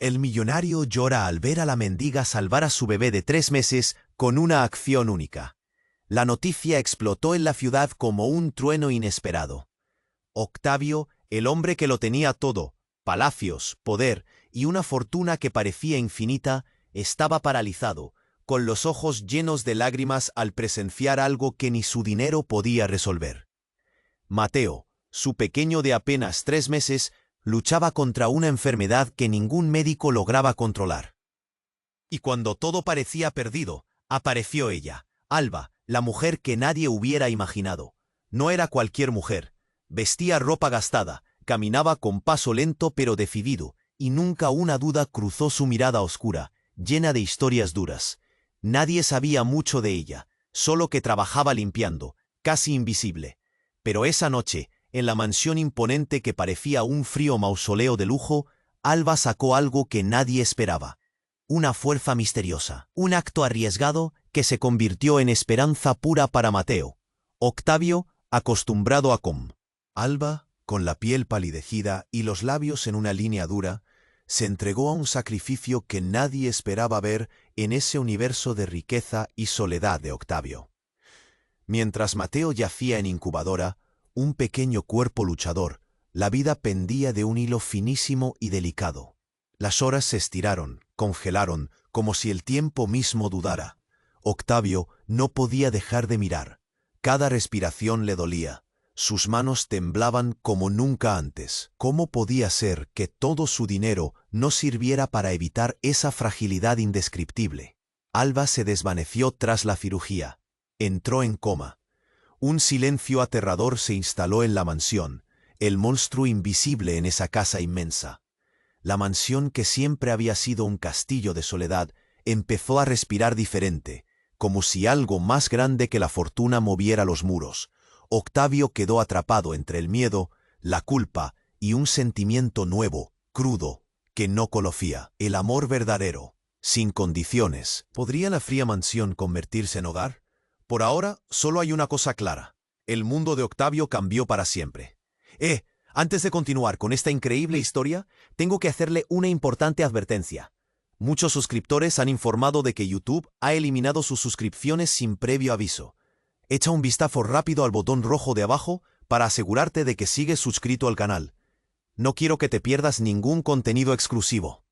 El millonario llora al ver a la mendiga salvar a su bebé de 3 meses con una acción única. La noticia explotó en la ciudad como un trueno inesperado. Octavio, el hombre que lo tenía todo, palacios, poder y una fortuna que parecía infinita, estaba paralizado, con los ojos llenos de lágrimas al presenciar algo que ni su dinero podía resolver. Mateo, su pequeño de apenas 3 meses, luchaba contra una enfermedad que ningún médico lograba controlar. Y cuando todo parecía perdido, apareció ella, Alba, la mujer que nadie hubiera imaginado. No era cualquier mujer. Vestía ropa gastada, caminaba con paso lento pero decidido, y nunca una duda cruzó su mirada oscura, llena de historias duras. Nadie sabía mucho de ella, solo que trabajaba limpiando, casi invisible. Pero esa noche, en la mansión imponente que parecía un frío mausoleo de lujo, Alba sacó algo que nadie esperaba. Una fuerza misteriosa, un acto arriesgado que se convirtió en esperanza pura para Mateo. Octavio, acostumbrado a Alba, con la piel palidecida y los labios en una línea dura, se entregó a un sacrificio que nadie esperaba ver en ese universo de riqueza y soledad de Octavio. Mientras Mateo yacía en incubadora, un pequeño cuerpo luchador, la vida pendía de un hilo finísimo y delicado. Las horas se estiraron, congelaron, como si el tiempo mismo dudara. Octavio no podía dejar de mirar. Cada respiración le dolía. Sus manos temblaban como nunca antes. ¿Cómo podía ser que todo su dinero no sirviera para evitar esa fragilidad indescriptible? Alba se desvaneció tras la cirugía. Entró en coma. Un silencio aterrador se instaló en la mansión, el monstruo invisible en esa casa inmensa. La mansión que siempre había sido un castillo de soledad empezó a respirar diferente, como si algo más grande que la fortuna moviera los muros. Octavio quedó atrapado entre el miedo, la culpa y un sentimiento nuevo, crudo, que no conocía. El amor verdadero, sin condiciones. ¿Podría la fría mansión convertirse en hogar? Por ahora, solo hay una cosa clara. El mundo de Octavio cambió para siempre. Antes de continuar con esta increíble historia, tengo que hacerle una importante advertencia. Muchos suscriptores han informado de que YouTube ha eliminado sus suscripciones sin previo aviso. Echa un vistazo rápido al botón rojo de abajo para asegurarte de que sigues suscrito al canal. No quiero que te pierdas ningún contenido exclusivo.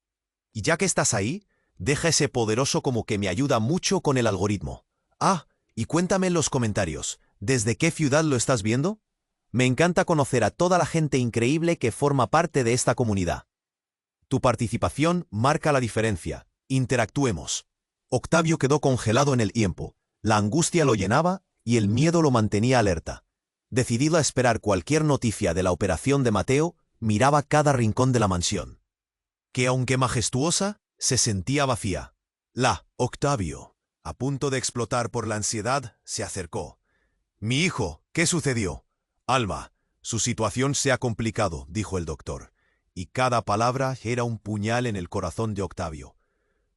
Y ya que estás ahí, deja ese poderoso como que me ayuda mucho con el algoritmo. Y cuéntame en los comentarios, ¿desde qué ciudad lo estás viendo? Me encanta conocer a toda la gente increíble que forma parte de esta comunidad. Tu participación marca la diferencia. Interactuemos. Octavio quedó congelado en el tiempo. La angustia lo llenaba y el miedo lo mantenía alerta. Decidido a esperar cualquier noticia de la operación de Mateo, miraba cada rincón de la mansión, que aunque majestuosa, se sentía vacía. Octavio, a punto de explotar por la ansiedad, se acercó. «Mi hijo, ¿qué sucedió?» «Alba, su situación se ha complicado», dijo el doctor, y cada palabra era un puñal en el corazón de Octavio.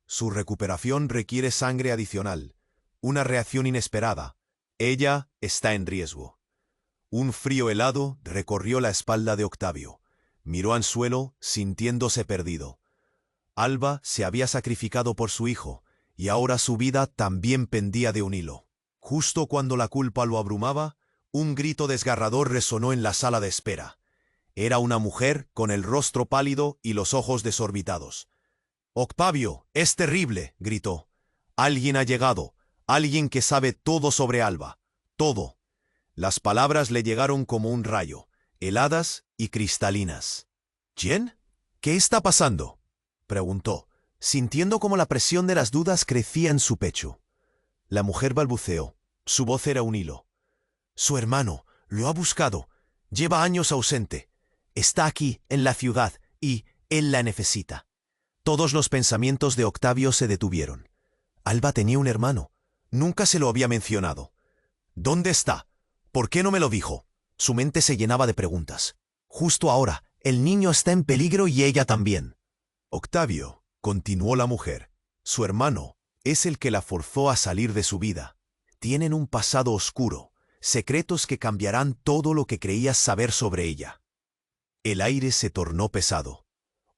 «Su recuperación requiere sangre adicional, una reacción inesperada. Ella está en riesgo». Un frío helado recorrió la espalda de Octavio. Miró al suelo, sintiéndose perdido. Alba se había sacrificado por su hijo, y ahora su vida también pendía de un hilo. Justo cuando la culpa lo abrumaba, un grito desgarrador resonó en la sala de espera. Era una mujer con el rostro pálido y los ojos desorbitados. «Octavio, es terrible», gritó. «Alguien ha llegado, alguien que sabe todo sobre Alba, todo». Las palabras le llegaron como un rayo, heladas y cristalinas. «¿Quién? ¿Qué está pasando?», preguntó, sintiendo como la presión de las dudas crecía en su pecho. La mujer balbuceó. Su voz era un hilo. «Su hermano, lo ha buscado. Lleva años ausente. Está aquí, en la ciudad, y él la necesita». Todos los pensamientos de Octavio se detuvieron. Alba tenía un hermano. Nunca se lo había mencionado. «¿Dónde está? ¿Por qué no me lo dijo?». Su mente se llenaba de preguntas. «Justo ahora, el niño está en peligro y ella también». «Octavio», continuó la mujer, «su hermano es el que la forzó a salir de su vida. Tienen un pasado oscuro, secretos que cambiarán todo lo que creías saber sobre ella». El aire se tornó pesado.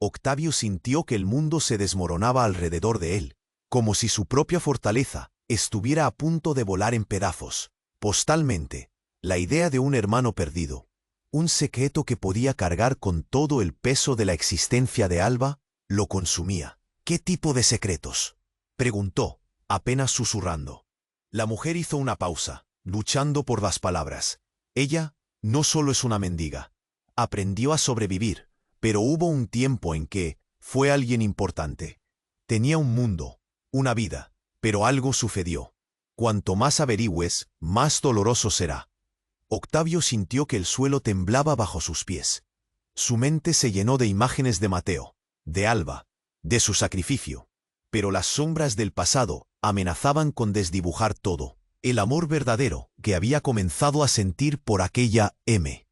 Octavio sintió que el mundo se desmoronaba alrededor de él, como si su propia fortaleza estuviera a punto de volar en pedazos. Postalmente, la idea de un hermano perdido, un secreto que podía cargar con todo el peso de la existencia de Alba, lo consumía. ¿Qué tipo de secretos?, preguntó, apenas susurrando. La mujer hizo una pausa, luchando por las palabras. Ella no solo es una mendiga. Aprendió a sobrevivir, pero hubo un tiempo en que fue alguien importante. Tenía un mundo, una vida, pero algo sucedió. Cuanto más averigües, más doloroso será. Octavio sintió que el suelo temblaba bajo sus pies. Su mente se llenó de imágenes de Mateo, de Alba, de su sacrificio. Pero las sombras del pasado amenazaban con desdibujar todo. El amor verdadero que había comenzado a sentir por aquella M.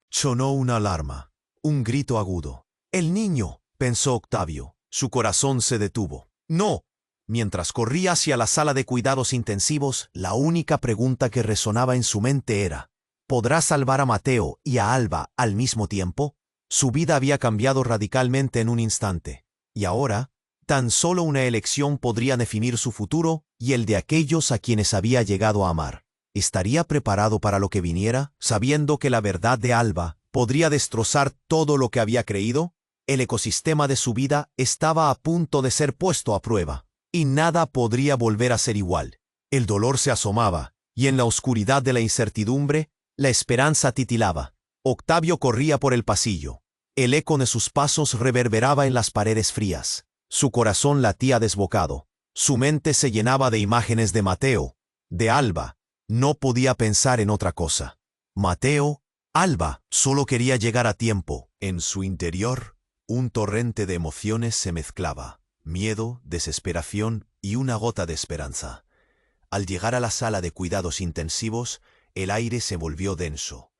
Sonó una alarma, un grito agudo. «¡El niño!», pensó Octavio. Su corazón se detuvo. «¡No!». Mientras corría hacia la sala de cuidados intensivos, la única pregunta que resonaba en su mente era: ¿podrá salvar a Mateo y a Alba al mismo tiempo? Su vida había cambiado radicalmente en un instante. Y ahora, tan solo una elección podría definir su futuro y el de aquellos a quienes había llegado a amar. ¿Estaría preparado para lo que viniera, sabiendo que la verdad de Alba podría destrozar todo lo que había creído? El ecosistema de su vida estaba a punto de ser puesto a prueba, y nada podría volver a ser igual. El dolor se asomaba, y en la oscuridad de la incertidumbre, la esperanza titilaba. Octavio corría por el pasillo. El eco de sus pasos reverberaba en las paredes frías. Su corazón latía desbocado. Su mente se llenaba de imágenes de Mateo, de Alba. No podía pensar en otra cosa. Mateo, Alba, solo quería llegar a tiempo. En su interior, un torrente de emociones se mezclaba. Miedo, desesperación y una gota de esperanza. Al llegar a la sala de cuidados intensivos, el aire se volvió denso.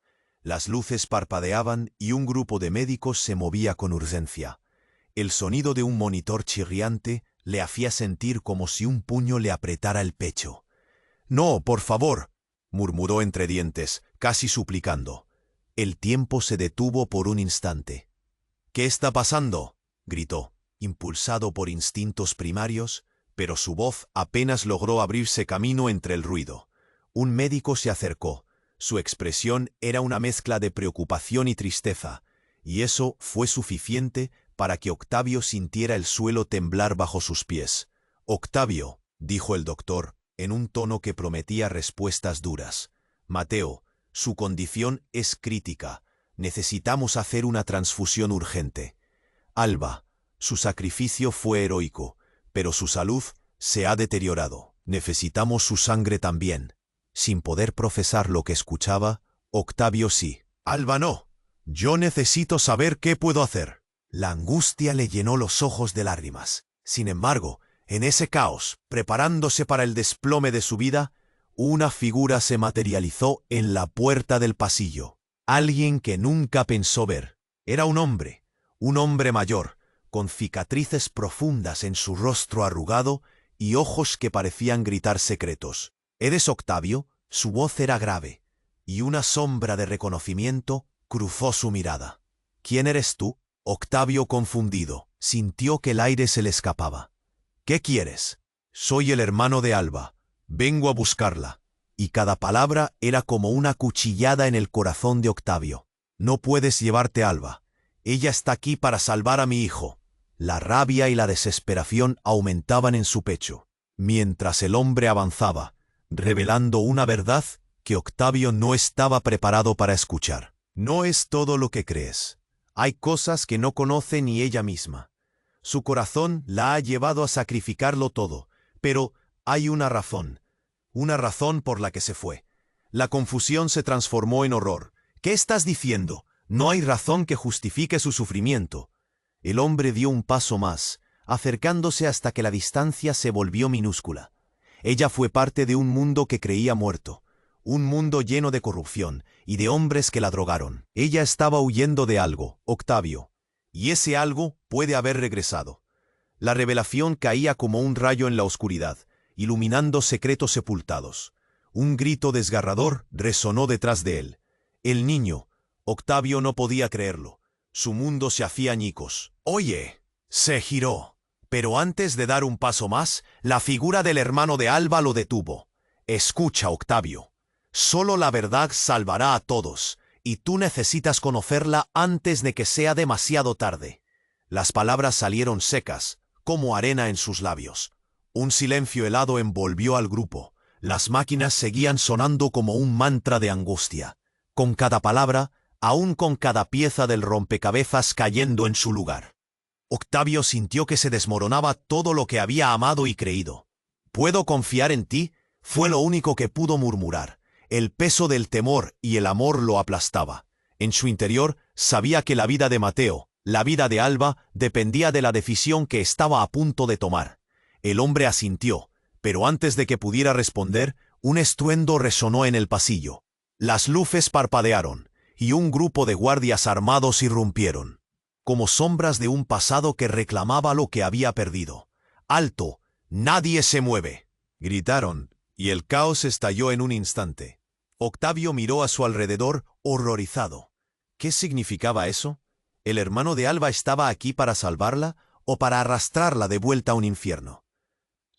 Las luces parpadeaban y un grupo de médicos se movía con urgencia. El sonido de un monitor chirriante le hacía sentir como si un puño le apretara el pecho. «No, por favor», murmuró entre dientes, casi suplicando. El tiempo se detuvo por un instante. «¿Qué está pasando?», gritó, impulsado por instintos primarios, pero su voz apenas logró abrirse camino entre el ruido. Un médico se acercó. Su expresión era una mezcla de preocupación y tristeza, y eso fue suficiente para que Octavio sintiera el suelo temblar bajo sus pies. «Octavio», dijo el doctor, en un tono que prometía respuestas duras. «Mateo, su condición es crítica. Necesitamos hacer una transfusión urgente. Alba, su sacrificio fue heroico, pero su salud se ha deteriorado. Necesitamos su sangre también». Sin poder profesar lo que escuchaba, Octavio sí. «Alba no. Yo necesito saber qué puedo hacer». La angustia le llenó los ojos de lágrimas. Sin embargo, en ese caos, preparándose para el desplome de su vida, una figura se materializó en la puerta del pasillo. Alguien que nunca pensó ver. Era un hombre mayor, con cicatrices profundas en su rostro arrugado y ojos que parecían gritar secretos. «¿Eres Octavio?». Su voz era grave, y una sombra de reconocimiento cruzó su mirada. «¿Quién eres tú?». Octavio, confundido, sintió que el aire se le escapaba. «¿Qué quieres?». «Soy el hermano de Alba. Vengo a buscarla». Y cada palabra era como una cuchillada en el corazón de Octavio. «No puedes llevarte a Alba. Ella está aquí para salvar a mi hijo». La rabia y la desesperación aumentaban en su pecho, mientras el hombre avanzaba, revelando una verdad que Octavio no estaba preparado para escuchar. «No es todo lo que crees. Hay cosas que no conoce ni ella misma. Su corazón la ha llevado a sacrificarlo todo, pero hay una razón por la que se fue». La confusión se transformó en horror. «¿Qué estás diciendo? No hay razón que justifique su sufrimiento». El hombre dio un paso más, acercándose hasta que la distancia se volvió minúscula. Ella fue parte de un mundo que creía muerto, un mundo lleno de corrupción y de hombres que la drogaron. Ella estaba huyendo de algo, Octavio, y ese algo puede haber regresado. La revelación caía como un rayo en la oscuridad, iluminando secretos sepultados. Un grito desgarrador resonó detrás de él. «El niño». Octavio no podía creerlo. Su mundo se hacía añicos. «Oye», se giró. Pero antes de dar un paso más, la figura del hermano de Alba lo detuvo. «Escucha, Octavio. Solo la verdad salvará a todos, y tú necesitas conocerla antes de que sea demasiado tarde». Las palabras salieron secas, como arena en sus labios. Un silencio helado envolvió al grupo. Las máquinas seguían sonando como un mantra de angustia. Con cada palabra, aún con cada pieza del rompecabezas cayendo en su lugar. Octavio sintió que se desmoronaba todo lo que había amado y creído. «¿Puedo confiar en ti?», fue lo único que pudo murmurar. El peso del temor y el amor lo aplastaba. En su interior sabía que la vida de Mateo, la vida de Alba, dependía de la decisión que estaba a punto de tomar. El hombre asintió, pero antes de que pudiera responder, un estruendo resonó en el pasillo. Las luces parpadearon, y un grupo de guardias armados irrumpieron, como sombras de un pasado que reclamaba lo que había perdido. «¡Alto! ¡Nadie se mueve!», gritaron, y el caos estalló en un instante. Octavio miró a su alrededor, horrorizado. ¿Qué significaba eso? ¿El hermano de Alba estaba aquí para salvarla o para arrastrarla de vuelta a un infierno?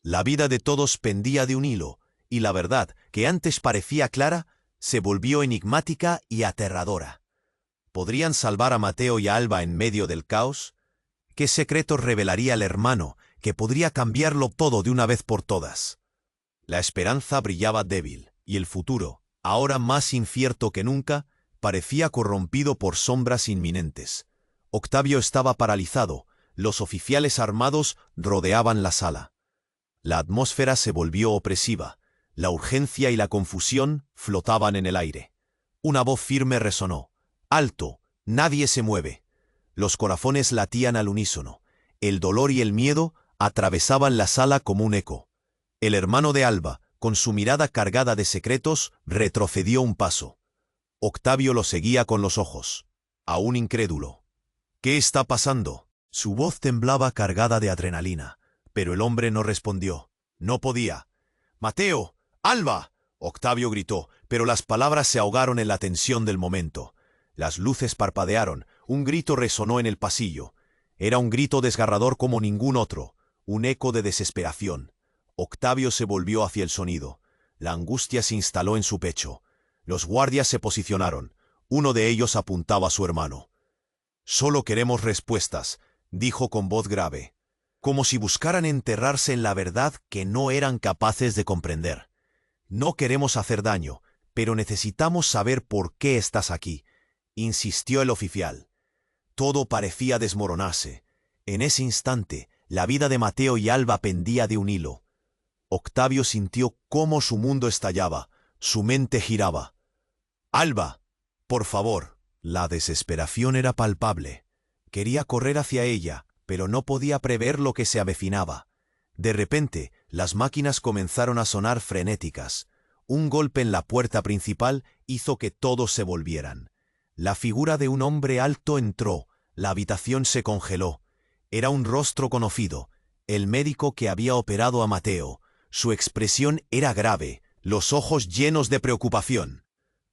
La vida de todos pendía de un hilo, y la verdad, que antes parecía clara, se volvió enigmática y aterradora. ¿Podrían salvar a Mateo y a Alba en medio del caos? ¿Qué secretos revelaría el hermano que podría cambiarlo todo de una vez por todas? La esperanza brillaba débil, y el futuro, ahora más incierto que nunca, parecía corrompido por sombras inminentes. Octavio estaba paralizado, los oficiales armados rodeaban la sala. La atmósfera se volvió opresiva, la urgencia y la confusión flotaban en el aire. Una voz firme resonó. «¡Alto! Nadie se mueve». Los corazones latían al unísono. El dolor y el miedo atravesaban la sala como un eco. El hermano de Alba, con su mirada cargada de secretos, retrocedió un paso. Octavio lo seguía con los ojos, aún incrédulo. «¿Qué está pasando?». Su voz temblaba cargada de adrenalina, pero el hombre no respondió. No podía. «¡Mateo! ¡Alba!», Octavio gritó, pero las palabras se ahogaron en la tensión del momento. Las luces parpadearon, un grito resonó en el pasillo. Era un grito desgarrador como ningún otro, un eco de desesperación. Octavio se volvió hacia el sonido. La angustia se instaló en su pecho. Los guardias se posicionaron. Uno de ellos apuntaba a su hermano. «Solo queremos respuestas», dijo con voz grave, como si buscaran enterrarse en la verdad que no eran capaces de comprender. «No queremos hacer daño, pero necesitamos saber por qué estás aquí», insistió el oficial. Todo parecía desmoronarse. En ese instante, la vida de Mateo y Alba pendía de un hilo. Octavio sintió cómo su mundo estallaba, su mente giraba. «Alba, por favor». La desesperación era palpable. Quería correr hacia ella, pero no podía prever lo que se avecinaba. De repente, las máquinas comenzaron a sonar frenéticas. Un golpe en la puerta principal hizo que todos se volvieran. La figura de un hombre alto entró, la habitación se congeló. Era un rostro conocido, el médico que había operado a Mateo. Su expresión era grave, los ojos llenos de preocupación.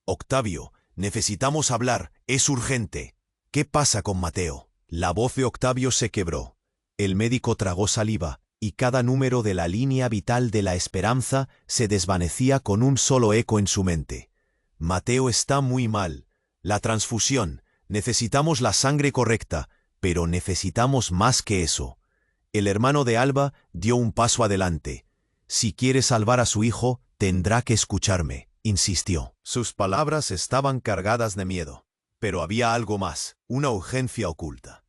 «Octavio, necesitamos hablar, es urgente». «¿Qué pasa con Mateo?». La voz de Octavio se quebró. El médico tragó saliva, y cada número de la línea vital de la esperanza se desvanecía con un solo eco en su mente. «Mateo está muy mal. La transfusión. Necesitamos la sangre correcta, pero necesitamos más que eso». El hermano de Alba dio un paso adelante. «Si quiere salvar a su hijo, tendrá que escucharme», insistió. Sus palabras estaban cargadas de miedo. Pero había algo más, una urgencia oculta.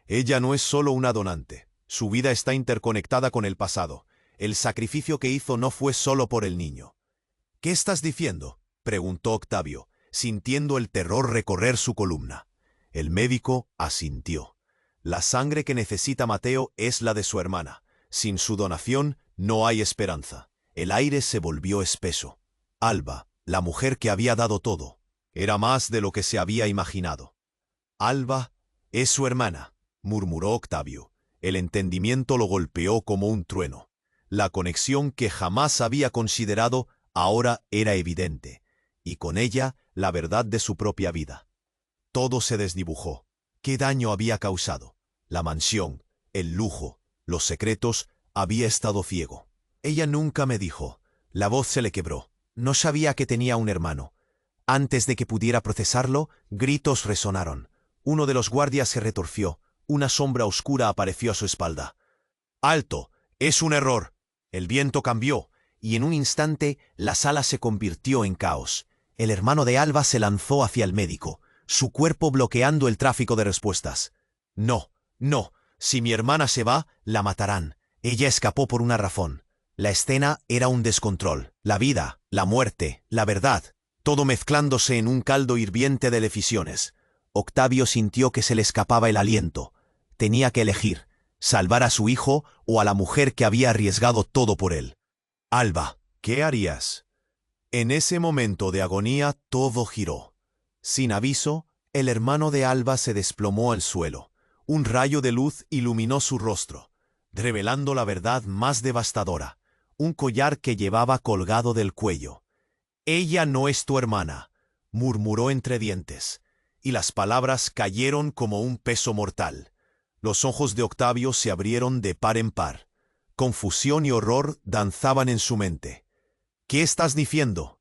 Ella no es solo una donante. Su vida está interconectada con el pasado. El sacrificio que hizo no fue solo por el niño. «¿Qué estás diciendo?», preguntó Octavio, sintiendo el terror recorrer su columna. El médico asintió. «La sangre que necesita Mateo es la de su hermana. Sin su donación no hay esperanza». El aire se volvió espeso. Alba, la mujer que había dado todo, era más de lo que se había imaginado. «Alba es su hermana», murmuró Octavio. El entendimiento lo golpeó como un trueno. La conexión que jamás había considerado ahora era evidente, y con ella la verdad de su propia vida. Todo se desdibujó. ¿Qué daño había causado? La mansión, el lujo, los secretos, había estado ciego. Ella nunca me dijo. La voz se le quebró. No sabía que tenía un hermano. Antes de que pudiera procesarlo, gritos resonaron. Uno de los guardias se retorció. Una sombra oscura apareció a su espalda. ¡Alto! ¡Es un error! El viento cambió, y en un instante la sala se convirtió en caos. El hermano de Alba se lanzó hacia el médico, su cuerpo bloqueando el tráfico de respuestas. No, no, si mi hermana se va, la matarán. Ella escapó por una razón. La escena era un descontrol. La vida, la muerte, la verdad, todo mezclándose en un caldo hirviente de decisiones. Octavio sintió que se le escapaba el aliento. Tenía que elegir, salvar a su hijo o a la mujer que había arriesgado todo por él. Alba, ¿qué harías? En ese momento de agonía todo giró. Sin aviso, el hermano de Alba se desplomó al suelo. Un rayo de luz iluminó su rostro, revelando la verdad más devastadora, un collar que llevaba colgado del cuello. «Ella no es tu hermana», murmuró entre dientes, y las palabras cayeron como un peso mortal. Los ojos de Octavio se abrieron de par en par. Confusión y horror danzaban en su mente. «¿Qué estás diciendo?»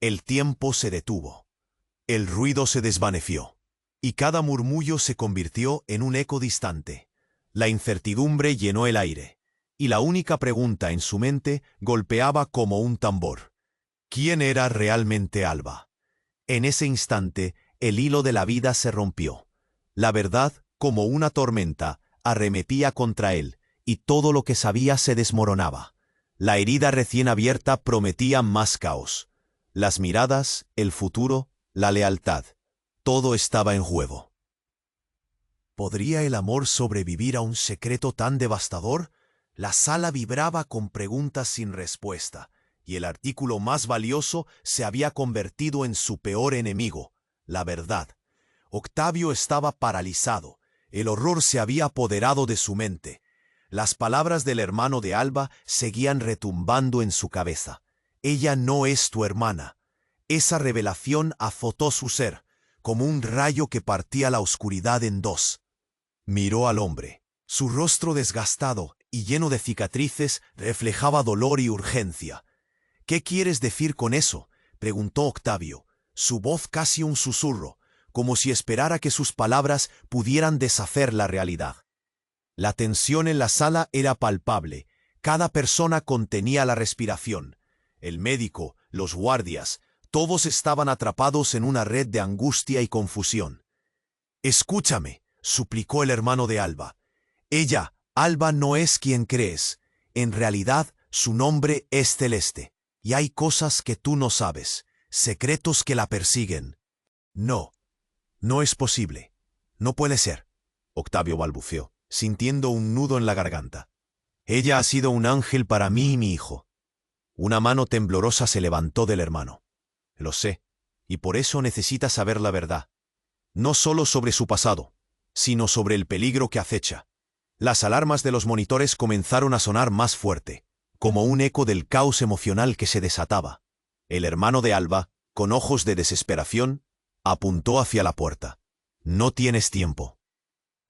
El tiempo se detuvo. El ruido se desvaneció, y cada murmullo se convirtió en un eco distante. La incertidumbre llenó el aire, y la única pregunta en su mente golpeaba como un tambor. ¿Quién era realmente Alba? En ese instante, el hilo de la vida se rompió. La verdad, como una tormenta, arremetía contra él, y todo lo que sabía se desmoronaba. La herida recién abierta prometía más caos. Las miradas, el futuro, la lealtad, todo estaba en juego. ¿Podría el amor sobrevivir a un secreto tan devastador? La sala vibraba con preguntas sin respuesta, y el artículo más valioso se había convertido en su peor enemigo, la verdad. Octavio estaba paralizado, el horror se había apoderado de su mente. Las palabras del hermano de Alba seguían retumbando en su cabeza. Ella no es tu hermana. Esa revelación azotó su ser, como un rayo que partía la oscuridad en dos. Miró al hombre. Su rostro desgastado y lleno de cicatrices reflejaba dolor y urgencia. «¿Qué quieres decir con eso?», preguntó Octavio, su voz casi un susurro, como si esperara que sus palabras pudieran deshacer la realidad. La tensión en la sala era palpable. Cada persona contenía la respiración. El médico, los guardias, todos estaban atrapados en una red de angustia y confusión. «Escúchame», suplicó el hermano de Alba. «Ella, Alba, no es quien crees. En realidad, su nombre es Celeste. Y hay cosas que tú no sabes, secretos que la persiguen». «No, no es posible. No puede ser», Octavio balbuceó, sintiendo un nudo en la garganta. «Ella ha sido un ángel para mí y mi hijo». Una mano temblorosa se levantó del hermano. «Lo sé, y por eso necesita saber la verdad. No solo sobre su pasado, sino sobre el peligro que acecha». Las alarmas de los monitores comenzaron a sonar más fuerte, como un eco del caos emocional que se desataba. El hermano de Alba, con ojos de desesperación, apuntó hacia la puerta. «No tienes tiempo.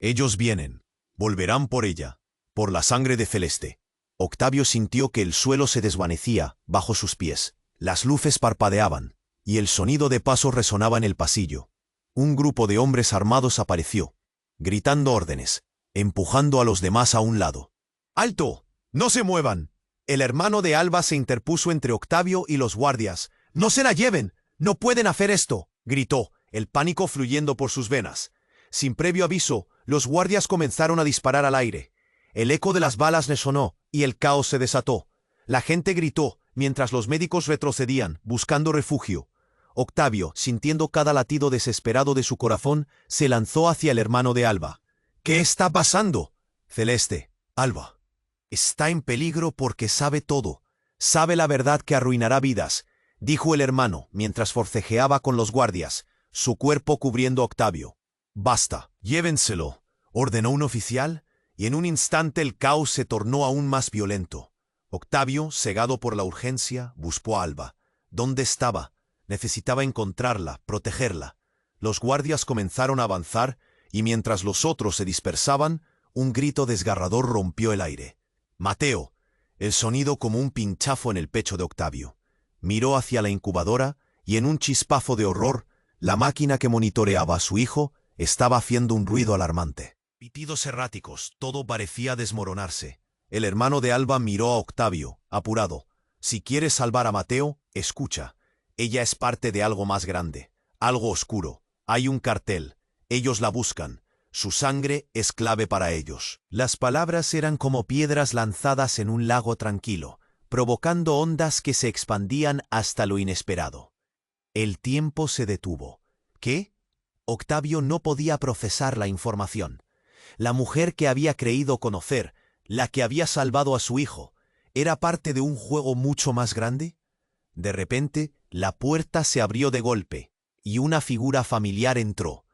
Ellos vienen. Volverán por ella, por la sangre de Celeste». Octavio sintió que el suelo se desvanecía bajo sus pies. Las luces parpadeaban, y el sonido de pasos resonaba en el pasillo. Un grupo de hombres armados apareció, gritando órdenes, empujando a los demás a un lado. «¡Alto! ¡No se muevan!». El hermano de Alba se interpuso entre Octavio y los guardias. «¡No se la lleven! ¡No pueden hacer esto!», gritó, el pánico fluyendo por sus venas. Sin previo aviso, los guardias comenzaron a disparar al aire. El eco de las balas resonó, y el caos se desató. La gente gritó, mientras los médicos retrocedían, buscando refugio. Octavio, sintiendo cada latido desesperado de su corazón, se lanzó hacia el hermano de Alba. «¿Qué está pasando?». «Celeste, Alba, está en peligro porque sabe todo. Sabe la verdad que arruinará vidas», dijo el hermano, mientras forcejeaba con los guardias, su cuerpo cubriendo a Octavio. «Basta, llévenselo», ordenó un oficial, y en un instante el caos se tornó aún más violento. Octavio, cegado por la urgencia, buscó a Alba. ¿Dónde estaba? Necesitaba encontrarla, protegerla. Los guardias comenzaron a avanzar, y mientras los otros se dispersaban, un grito desgarrador rompió el aire. «Mateo», el sonido como un pinchazo en el pecho de Octavio. Miró hacia la incubadora y en un chispazo de horror, la máquina que monitoreaba a su hijo estaba haciendo un ruido alarmante. Pitidos erráticos, todo parecía desmoronarse. El hermano de Alba miró a Octavio, apurado. «Si quieres salvar a Mateo, escucha. Ella es parte de algo más grande, algo oscuro. Hay un cartel. Ellos la buscan. Su sangre es clave para ellos». Las palabras eran como piedras lanzadas en un lago tranquilo, provocando ondas que se expandían hasta lo inesperado. El tiempo se detuvo. ¿Qué? Octavio no podía procesar la información. La mujer que había creído conocer, la que había salvado a su hijo, ¿era parte de un juego mucho más grande? De repente, la puerta se abrió de golpe, y una figura familiar entró.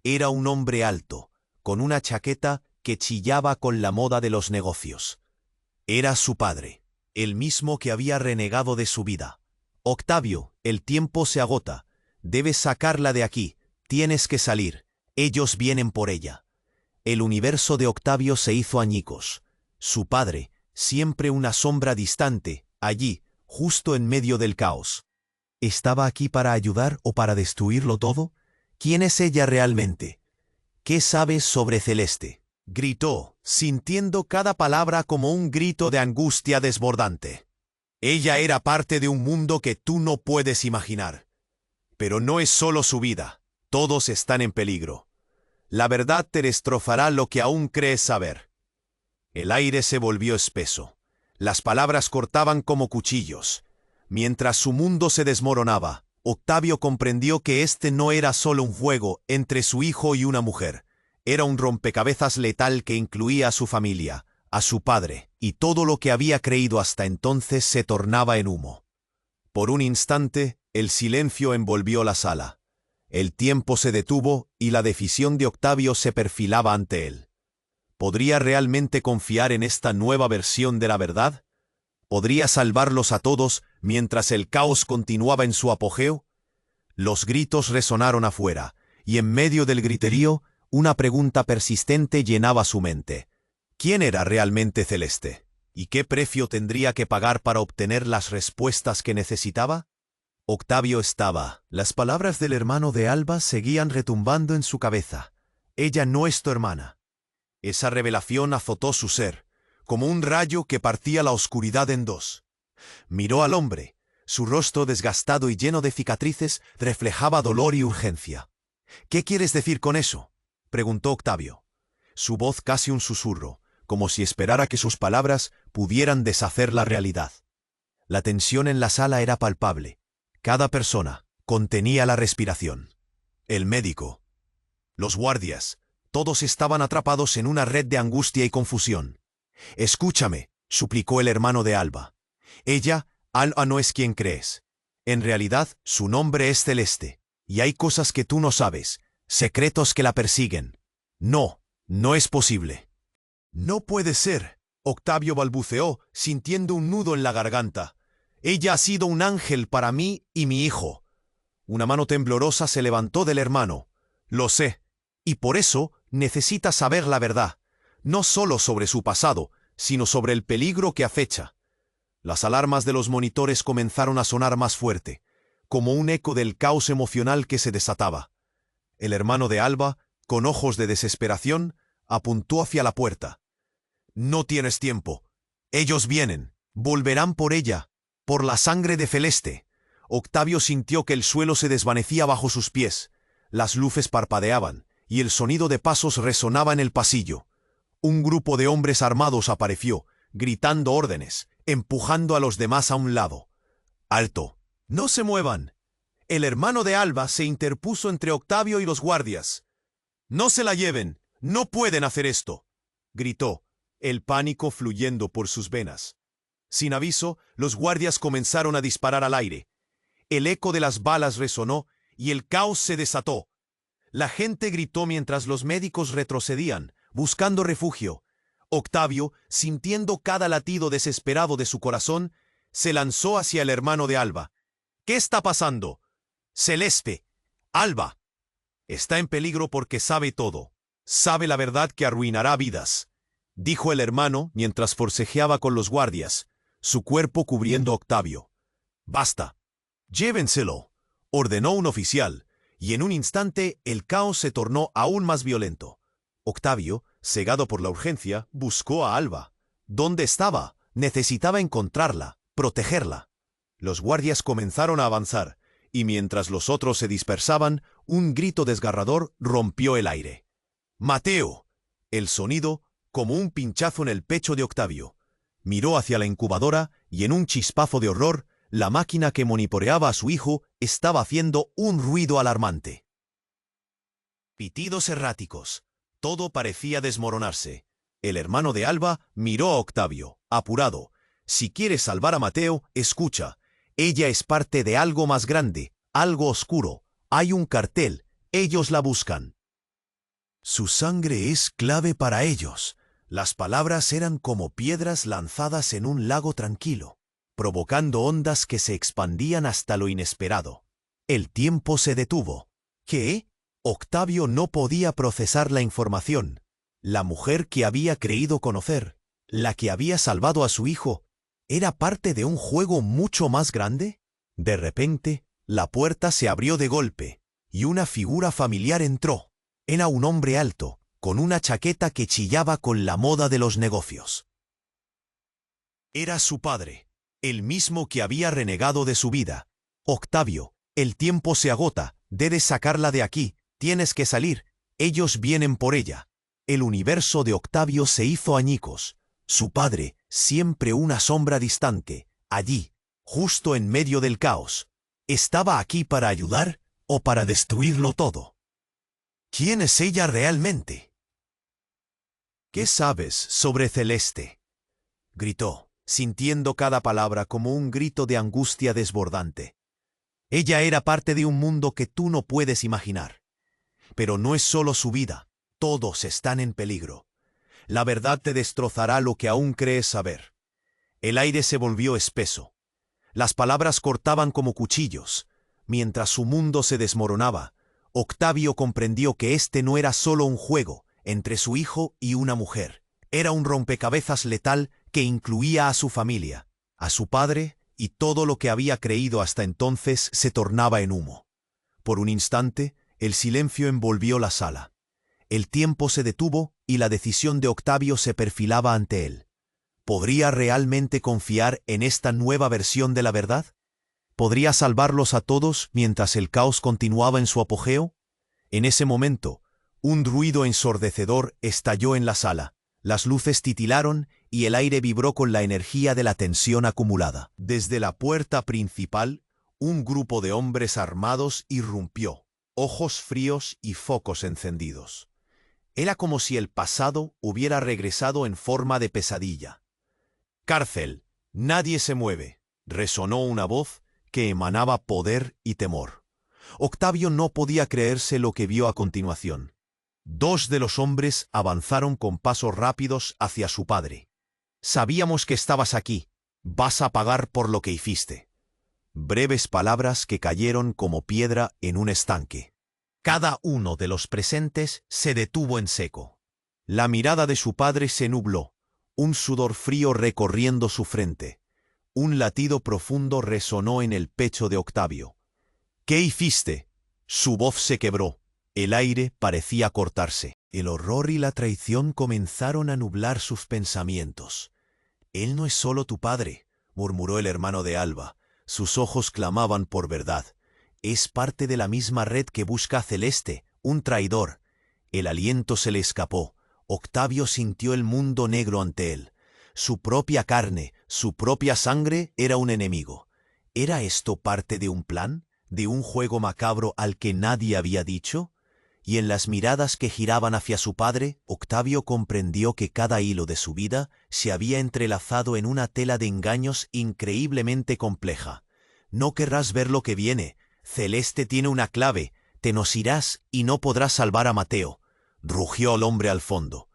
Era un hombre alto, con una chaqueta que chillaba con la moda de los negocios. Era su padre, el mismo que había renegado de su vida. «Octavio, el tiempo se agota. Debes sacarla de aquí. Tienes que salir. Ellos vienen por ella». El universo de Octavio se hizo añicos. Su padre, siempre una sombra distante, allí, justo en medio del caos. ¿Estaba aquí para ayudar o para destruirlo todo? ¿Quién es ella realmente? ¿Qué sabes sobre Celeste?, gritó, sintiendo cada palabra como un grito de angustia desbordante. Ella era parte de un mundo que tú no puedes imaginar. Pero no es solo su vida. Todos están en peligro. La verdad te destrozará lo que aún crees saber. El aire se volvió espeso. Las palabras cortaban como cuchillos. Mientras su mundo se desmoronaba, Octavio comprendió que este no era solo un juego entre su hijo y una mujer. Era un rompecabezas letal que incluía a su familia, a su padre, y todo lo que había creído hasta entonces se tornaba en humo. Por un instante, el silencio envolvió la sala. El tiempo se detuvo y la decisión de Octavio se perfilaba ante él. ¿Podría realmente confiar en esta nueva versión de la verdad? ¿Podría salvarlos a todos mientras el caos continuaba en su apogeo? Los gritos resonaron afuera, y en medio del griterío, una pregunta persistente llenaba su mente. ¿Quién era realmente Celeste? ¿Y qué precio tendría que pagar para obtener las respuestas que necesitaba? Octavio estaba. Las palabras del hermano de Alba seguían retumbando en su cabeza. «Ella no es tu hermana». Esa revelación azotó su ser, como un rayo que partía la oscuridad en dos. Miró al hombre. Su rostro desgastado y lleno de cicatrices reflejaba dolor y urgencia. «¿Qué quieres decir con eso?», preguntó Octavio. Su voz casi un susurro, como si esperara que sus palabras pudieran deshacer la realidad. La tensión en la sala era palpable. Cada persona contenía la respiración. El médico, los guardias, todos estaban atrapados en una red de angustia y confusión. «Escúchame», suplicó el hermano de Alba. «Ella, Alba, no es quien crees. En realidad, su nombre es Celeste, y hay cosas que tú no sabes, secretos que la persiguen. No, no es posible». «No puede ser», Octavio balbuceó, sintiendo un nudo en la garganta. «Ella ha sido un ángel para mí y mi hijo». Una mano temblorosa se levantó del hermano. «Lo sé, y por eso necesitas saber la verdad, no solo sobre su pasado, sino sobre el peligro que acecha». Las alarmas de los monitores comenzaron a sonar más fuerte, como un eco del caos emocional que se desataba. El hermano de Alba, con ojos de desesperación, apuntó hacia la puerta. «No tienes tiempo. Ellos vienen. Volverán por ella. Por la sangre de Celeste». Octavio sintió que el suelo se desvanecía bajo sus pies. Las luces parpadeaban, y el sonido de pasos resonaba en el pasillo. Un grupo de hombres armados apareció, gritando órdenes, empujando a los demás a un lado. «¡Alto! ¡No se muevan!». El hermano de Alba se interpuso entre Octavio y los guardias. «¡No se la lleven! ¡No pueden hacer esto!», gritó, el pánico fluyendo por sus venas. Sin aviso, los guardias comenzaron a disparar al aire. El eco de las balas resonó y el caos se desató. La gente gritó mientras los médicos retrocedían, buscando refugio. Octavio, sintiendo cada latido desesperado de su corazón, se lanzó hacia el hermano de Alba. «¿Qué está pasando?». «Celeste. Alba. Está en peligro porque sabe todo». Sabe la verdad que arruinará vidas, dijo el hermano mientras forcejeaba con los guardias, su cuerpo cubriendo a Octavio. Basta. Llévenselo, ordenó un oficial, y en un instante el caos se tornó aún más violento. Octavio, cegado por la urgencia, buscó a Alba. ¿Dónde estaba? Necesitaba encontrarla, protegerla. Los guardias comenzaron a avanzar, y mientras los otros se dispersaban, un grito desgarrador rompió el aire. ¡Mateo! El sonido, como un pinchazo en el pecho de Octavio. Miró hacia la incubadora y en un chispazo de horror, la máquina que monitoreaba a su hijo estaba haciendo un ruido alarmante. Pitidos erráticos. Todo parecía desmoronarse. El hermano de Alba miró a Octavio, apurado. Si quieres salvar a Mateo, escucha. Ella es parte de algo más grande, algo oscuro. Hay un cartel. Ellos la buscan. Su sangre es clave para ellos. Las palabras eran como piedras lanzadas en un lago tranquilo, provocando ondas que se expandían hasta lo inesperado. El tiempo se detuvo. ¿Qué? Octavio no podía procesar la información. La mujer que había creído conocer, la que había salvado a su hijo, ¿era parte de un juego mucho más grande? De repente, la puerta se abrió de golpe, y una figura familiar entró. Era un hombre alto, con una chaqueta que chillaba con la moda de los negocios. Era su padre, el mismo que había renegado de su vida. Octavio, el tiempo se agota, debes sacarla de aquí, tienes que salir, ellos vienen por ella. El universo de Octavio se hizo añicos. Su padre, siempre una sombra distante, allí, justo en medio del caos. ¿Estaba aquí para ayudar o para destruirlo todo? ¿Quién es ella realmente? ¿Qué sabes sobre Celeste? Gritó, sintiendo cada palabra como un grito de angustia desbordante. Ella era parte de un mundo que tú no puedes imaginar. Pero no es solo su vida, todos están en peligro. La verdad te destrozará lo que aún crees saber. El aire se volvió espeso. Las palabras cortaban como cuchillos. Mientras su mundo se desmoronaba, Octavio comprendió que este no era solo un juego entre su hijo y una mujer. Era un rompecabezas letal que incluía a su familia, a su padre, y todo lo que había creído hasta entonces se tornaba en humo. Por un instante, el silencio envolvió la sala. El tiempo se detuvo y la decisión de Octavio se perfilaba ante él. ¿Podría realmente confiar en esta nueva versión de la verdad? ¿Podría salvarlos a todos mientras el caos continuaba en su apogeo? En ese momento, un ruido ensordecedor estalló en la sala. Las luces titilaron y el aire vibró con la energía de la tensión acumulada. Desde la puerta principal, un grupo de hombres armados irrumpió, ojos fríos y focos encendidos. Era como si el pasado hubiera regresado en forma de pesadilla. «Cárcel, nadie se mueve», resonó una voz que emanaba poder y temor. Octavio no podía creerse lo que vio a continuación. Dos de los hombres avanzaron con pasos rápidos hacia su padre. «Sabíamos que estabas aquí. Vas a pagar por lo que hiciste». Breves palabras que cayeron como piedra en un estanque. Cada uno de los presentes se detuvo en seco. La mirada de su padre se nubló, un sudor frío recorriendo su frente. Un latido profundo resonó en el pecho de Octavio. «¿Qué hiciste?» Su voz se quebró. El aire parecía cortarse. El horror y la traición comenzaron a nublar sus pensamientos. «Él no es solo tu padre», murmuró el hermano de Alba. Sus ojos clamaban por verdad. «Es parte de la misma red que busca a Celeste, un traidor». El aliento se le escapó. Octavio sintió el mundo negro ante él. Su propia carne, su propia sangre era un enemigo. ¿Era esto parte de un plan? ¿De un juego macabro al que nadie había dicho? Y en las miradas que giraban hacia su padre, Octavio comprendió que cada hilo de su vida se había entrelazado en una tela de engaños increíblemente compleja. «No querrás ver lo que viene. Celeste tiene una clave. Te nos irás y no podrás salvar a Mateo», rugió el hombre al fondo.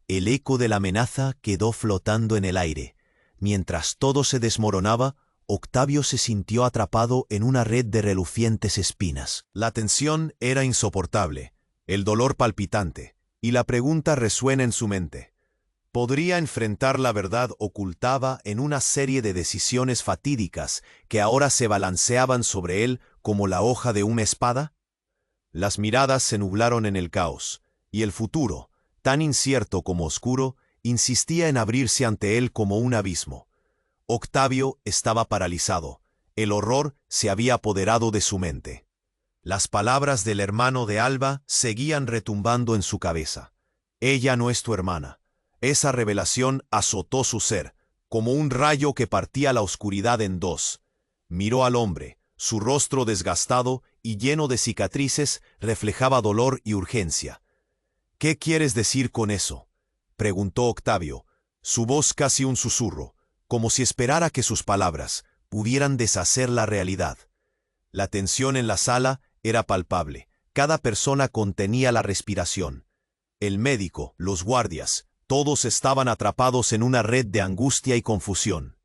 El eco de la amenaza quedó flotando en el aire. Mientras todo se desmoronaba, Octavio se sintió atrapado en una red de relucientes espinas. La tensión era insoportable, el dolor palpitante, Y la pregunta resuena en su mente. ¿Podría enfrentar la verdad ocultada en una serie de decisiones fatídicas que ahora se balanceaban sobre él como la hoja de una espada? Las miradas se nublaron en el caos, y el futuro, tan incierto como oscuro, insistía en abrirse ante él como un abismo. Octavio estaba paralizado. El horror se había apoderado de su mente. Las palabras del hermano de Alba seguían retumbando en su cabeza. Ella no es tu hermana. Esa revelación azotó su ser, como un rayo que partía la oscuridad en dos. Miró al hombre. Su rostro desgastado y lleno de cicatrices reflejaba dolor y urgencia. ¿Qué quieres decir con eso?, preguntó Octavio, su voz casi un susurro, como si esperara que sus palabras pudieran deshacer la realidad. La tensión en la sala era palpable. Cada persona contenía la respiración. El médico, los guardias, todos estaban atrapados en una red de angustia y confusión.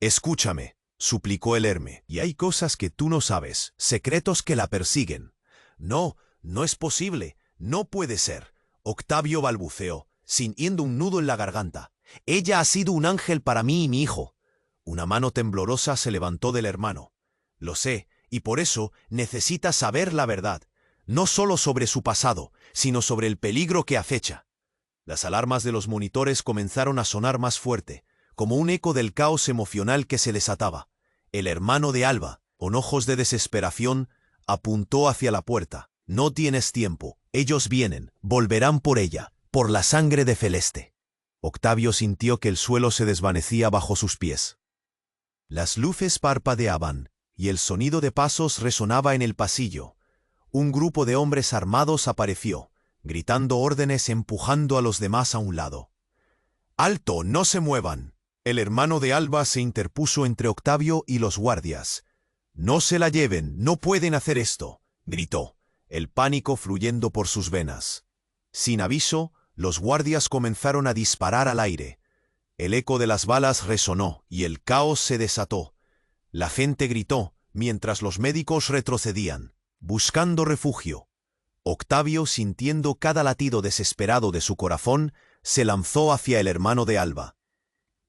«Escúchame», suplicó el Herme, «y hay cosas que tú no sabes, secretos que la persiguen». «No, no es posible, no puede ser», Octavio balbuceó, sintiendo un nudo en la garganta. «Ella ha sido un ángel para mí y mi hijo». Una mano temblorosa se levantó del hermano. «Lo sé, y por eso necesita saber la verdad, no solo sobre su pasado, sino sobre el peligro que acecha». Las alarmas de los monitores comenzaron a sonar más fuerte, como un eco del caos emocional que se desataba. El hermano de Alba, con ojos de desesperación, apuntó hacia la puerta. «No tienes tiempo, ellos vienen, volverán por ella, por la sangre de Celeste». Octavio sintió que el suelo se desvanecía bajo sus pies. Las luces parpadeaban, y el sonido de pasos resonaba en el pasillo. Un grupo de hombres armados apareció, gritando órdenes, empujando a los demás a un lado. «¡Alto, no se muevan!». El hermano de Alba se interpuso entre Octavio y los guardias. «No se la lleven, no pueden hacer esto», gritó, el pánico fluyendo por sus venas. Sin aviso, los guardias comenzaron a disparar al aire. El eco de las balas resonó y el caos se desató. La gente gritó, mientras los médicos retrocedían, buscando refugio. Octavio, sintiendo cada latido desesperado de su corazón, se lanzó hacia el hermano de Alba.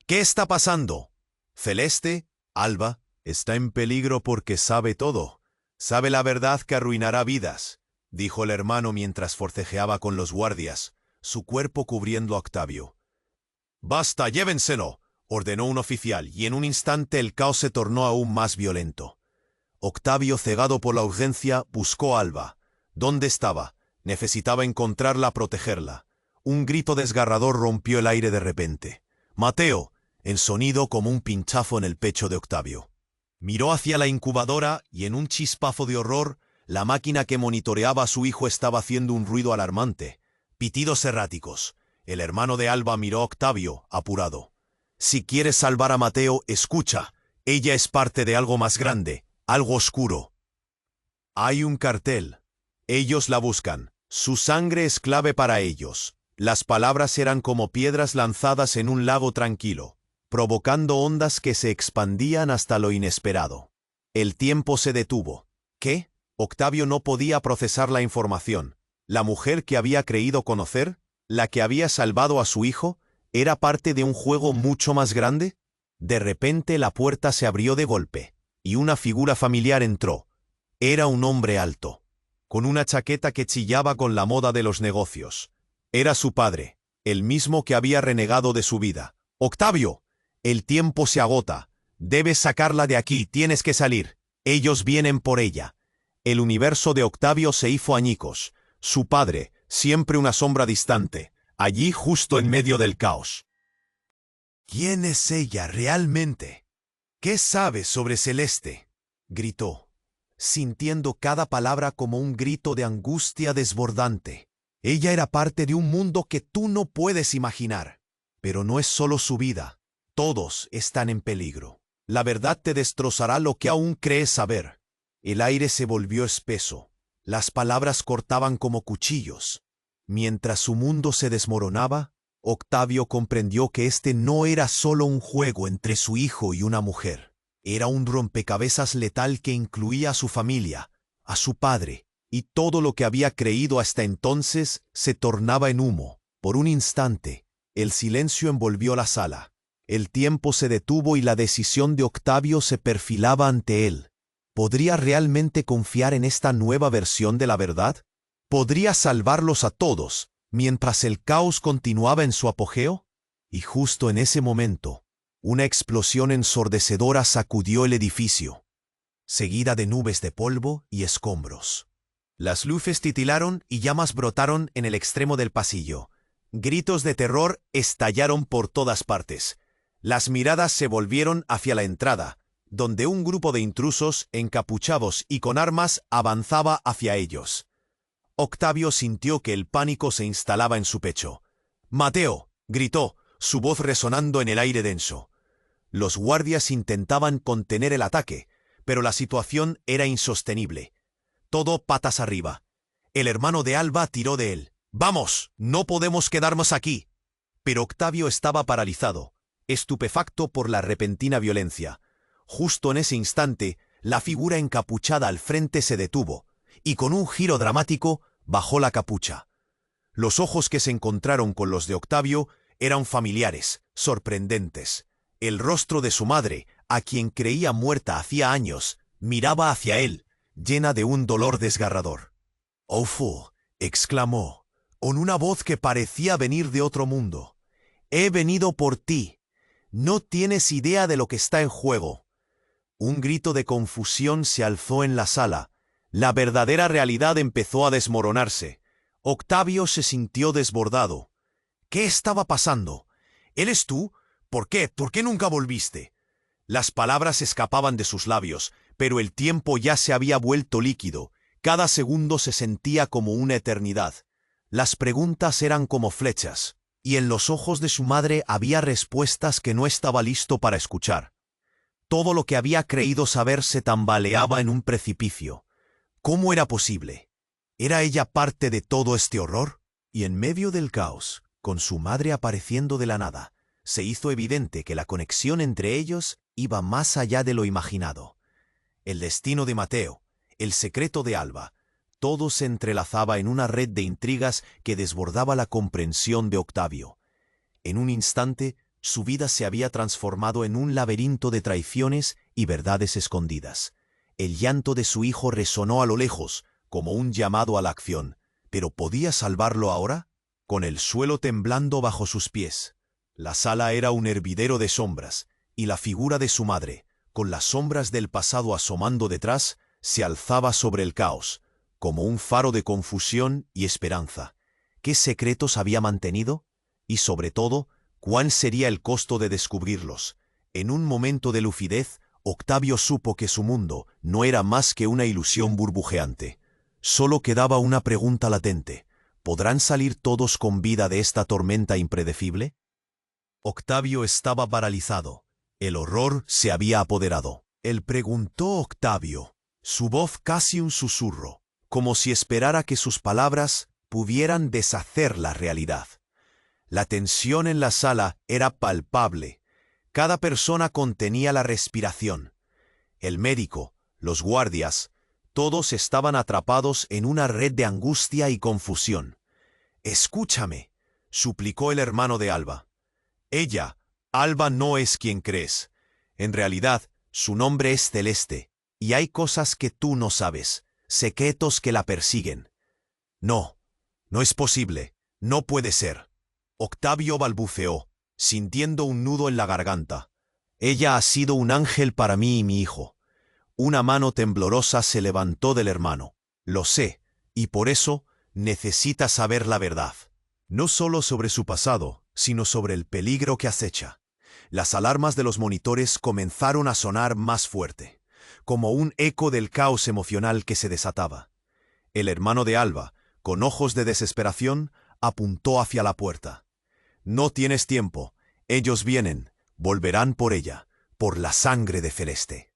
«¿Qué está pasando?». «Celeste, Alba, está en peligro porque sabe todo. Sabe la verdad que arruinará vidas», dijo el hermano mientras forcejeaba con los guardias, su cuerpo cubriendo a Octavio. «Basta, llévenselo», ordenó un oficial, y en un instante el caos se tornó aún más violento. Octavio, cegado por la urgencia, buscó a Alba. ¿Dónde estaba? Necesitaba encontrarla, protegerla. Un grito desgarrador rompió el aire de repente. «¡Mateo!», el sonido como un pinchazo en el pecho de Octavio. Miró hacia la incubadora y en un chispazo de horror, la máquina que monitoreaba a su hijo estaba haciendo un ruido alarmante. Pitidos erráticos. El hermano de Alba miró a Octavio, apurado. «Si quieres salvar a Mateo, escucha. Ella es parte de algo más grande, algo oscuro. Hay un cartel. Ellos la buscan. Su sangre es clave para ellos». Las palabras eran como piedras lanzadas en un lago tranquilo, provocando ondas que se expandían hasta lo inesperado. El tiempo se detuvo. ¿Qué? Octavio no podía procesar la información. La mujer que había creído conocer, la que había salvado a su hijo, ¿era parte de un juego mucho más grande? De repente la puerta se abrió de golpe, y una figura familiar entró. Era un hombre alto, con una chaqueta que chillaba con la moda de los negocios. Era su padre, el mismo que había renegado de su vida. «Octavio, el tiempo se agota. Debes sacarla de aquí, tienes que salir. Ellos vienen por ella». El universo de Octavio se hizo añicos. Su padre, siempre una sombra distante, allí justo en medio del caos. «¿Quién es ella realmente? ¿Qué sabes sobre Celeste?», gritó, sintiendo cada palabra como un grito de angustia desbordante. Ella era parte de un mundo que tú no puedes imaginar. Pero no es solo su vida. Todos están en peligro. La verdad te destrozará lo que aún crees saber. El aire se volvió espeso. Las palabras cortaban como cuchillos. Mientras su mundo se desmoronaba, Octavio comprendió que este no era solo un juego entre su hijo y una mujer. Era un rompecabezas letal que incluía a su familia, a su padre, y todo lo que había creído hasta entonces se tornaba en humo. Por un instante, el silencio envolvió la sala. El tiempo se detuvo y la decisión de Octavio se perfilaba ante él. ¿Podría realmente confiar en esta nueva versión de la verdad? ¿Podría salvarlos a todos mientras el caos continuaba en su apogeo? Y justo en ese momento, una explosión ensordecedora sacudió el edificio, seguida de nubes de polvo y escombros. Las luces titilaron y llamas brotaron en el extremo del pasillo. Gritos de terror estallaron por todas partes. Las miradas se volvieron hacia la entrada, donde un grupo de intrusos encapuchados y con armas avanzaba hacia ellos. Octavio sintió que el pánico se instalaba en su pecho. «¡Mateo!», gritó, su voz resonando en el aire denso. Los guardias intentaban contener el ataque, pero la situación era insostenible. Todo patas arriba. El hermano de Alba tiró de él. «¡Vamos! ¡No podemos quedarnos aquí!». Pero Octavio estaba paralizado, estupefacto por la repentina violencia. Justo en ese instante, la figura encapuchada al frente se detuvo, y con un giro dramático bajó la capucha. Los ojos que se encontraron con los de Octavio eran familiares, sorprendentes. El rostro de su madre, a quien creía muerta hacía años, miraba hacia él, llena de un dolor desgarrador. «Ofu», exclamó, con una voz que parecía venir de otro mundo. «He venido por ti. No tienes idea de lo que está en juego». Un grito de confusión se alzó en la sala. La verdadera realidad empezó a desmoronarse. Octavio se sintió desbordado. ¿Qué estaba pasando? ¿Eres tú? ¿Por qué? ¿Por qué nunca volviste? Las palabras escapaban de sus labios, pero el tiempo ya se había vuelto líquido. Cada segundo se sentía como una eternidad. Las preguntas eran como flechas, y en los ojos de su madre había respuestas que no estaba listo para escuchar. Todo lo que había creído saber se tambaleaba en un precipicio. ¿Cómo era posible? ¿Era ella parte de todo este horror? Y en medio del caos, con su madre apareciendo de la nada, se hizo evidente que la conexión entre ellos iba más allá de lo imaginado. El destino de Mateo, el secreto de Alba, todo se entrelazaba en una red de intrigas que desbordaba la comprensión de Octavio. En un instante, su vida se había transformado en un laberinto de traiciones y verdades escondidas. El llanto de su hijo resonó a lo lejos, como un llamado a la acción. ¿Pero podía salvarlo ahora? Con el suelo temblando bajo sus pies. La sala era un hervidero de sombras, y la figura de su madre, con las sombras del pasado asomando detrás, se alzaba sobre el caos, como un faro de confusión y esperanza. ¿Qué secretos había mantenido? Y sobre todo, ¿cuál sería el costo de descubrirlos? En un momento de lucidez, Octavio supo que su mundo no era más que una ilusión burbujeante. Solo quedaba una pregunta latente. ¿Podrán salir todos con vida de esta tormenta impredecible? Octavio estaba paralizado. El horror se había apoderado. Él preguntó Octavio, su voz casi un susurro, como si esperara que sus palabras pudieran deshacer la realidad. La tensión en la sala era palpable. Cada persona contenía la respiración. El médico, los guardias, todos estaban atrapados en una red de angustia y confusión. «Escúchame», suplicó el hermano de Alba. «Ella, Alba, no es quien crees. En realidad, su nombre es Celeste, y hay cosas que tú no sabes, secretos que la persiguen». «No, no es posible, no puede ser». Octavio balbuceó, sintiendo un nudo en la garganta. «Ella ha sido un ángel para mí y mi hijo». Una mano temblorosa se levantó del hermano. «Lo sé, y por eso necesita saber la verdad. No solo sobre su pasado, sino sobre el peligro que acecha». Las alarmas de los monitores comenzaron a sonar más fuerte, como un eco del caos emocional que se desataba. El hermano de Alba, con ojos de desesperación, apuntó hacia la puerta. «No tienes tiempo. Ellos vienen. Volverán por ella, por la sangre de Celeste».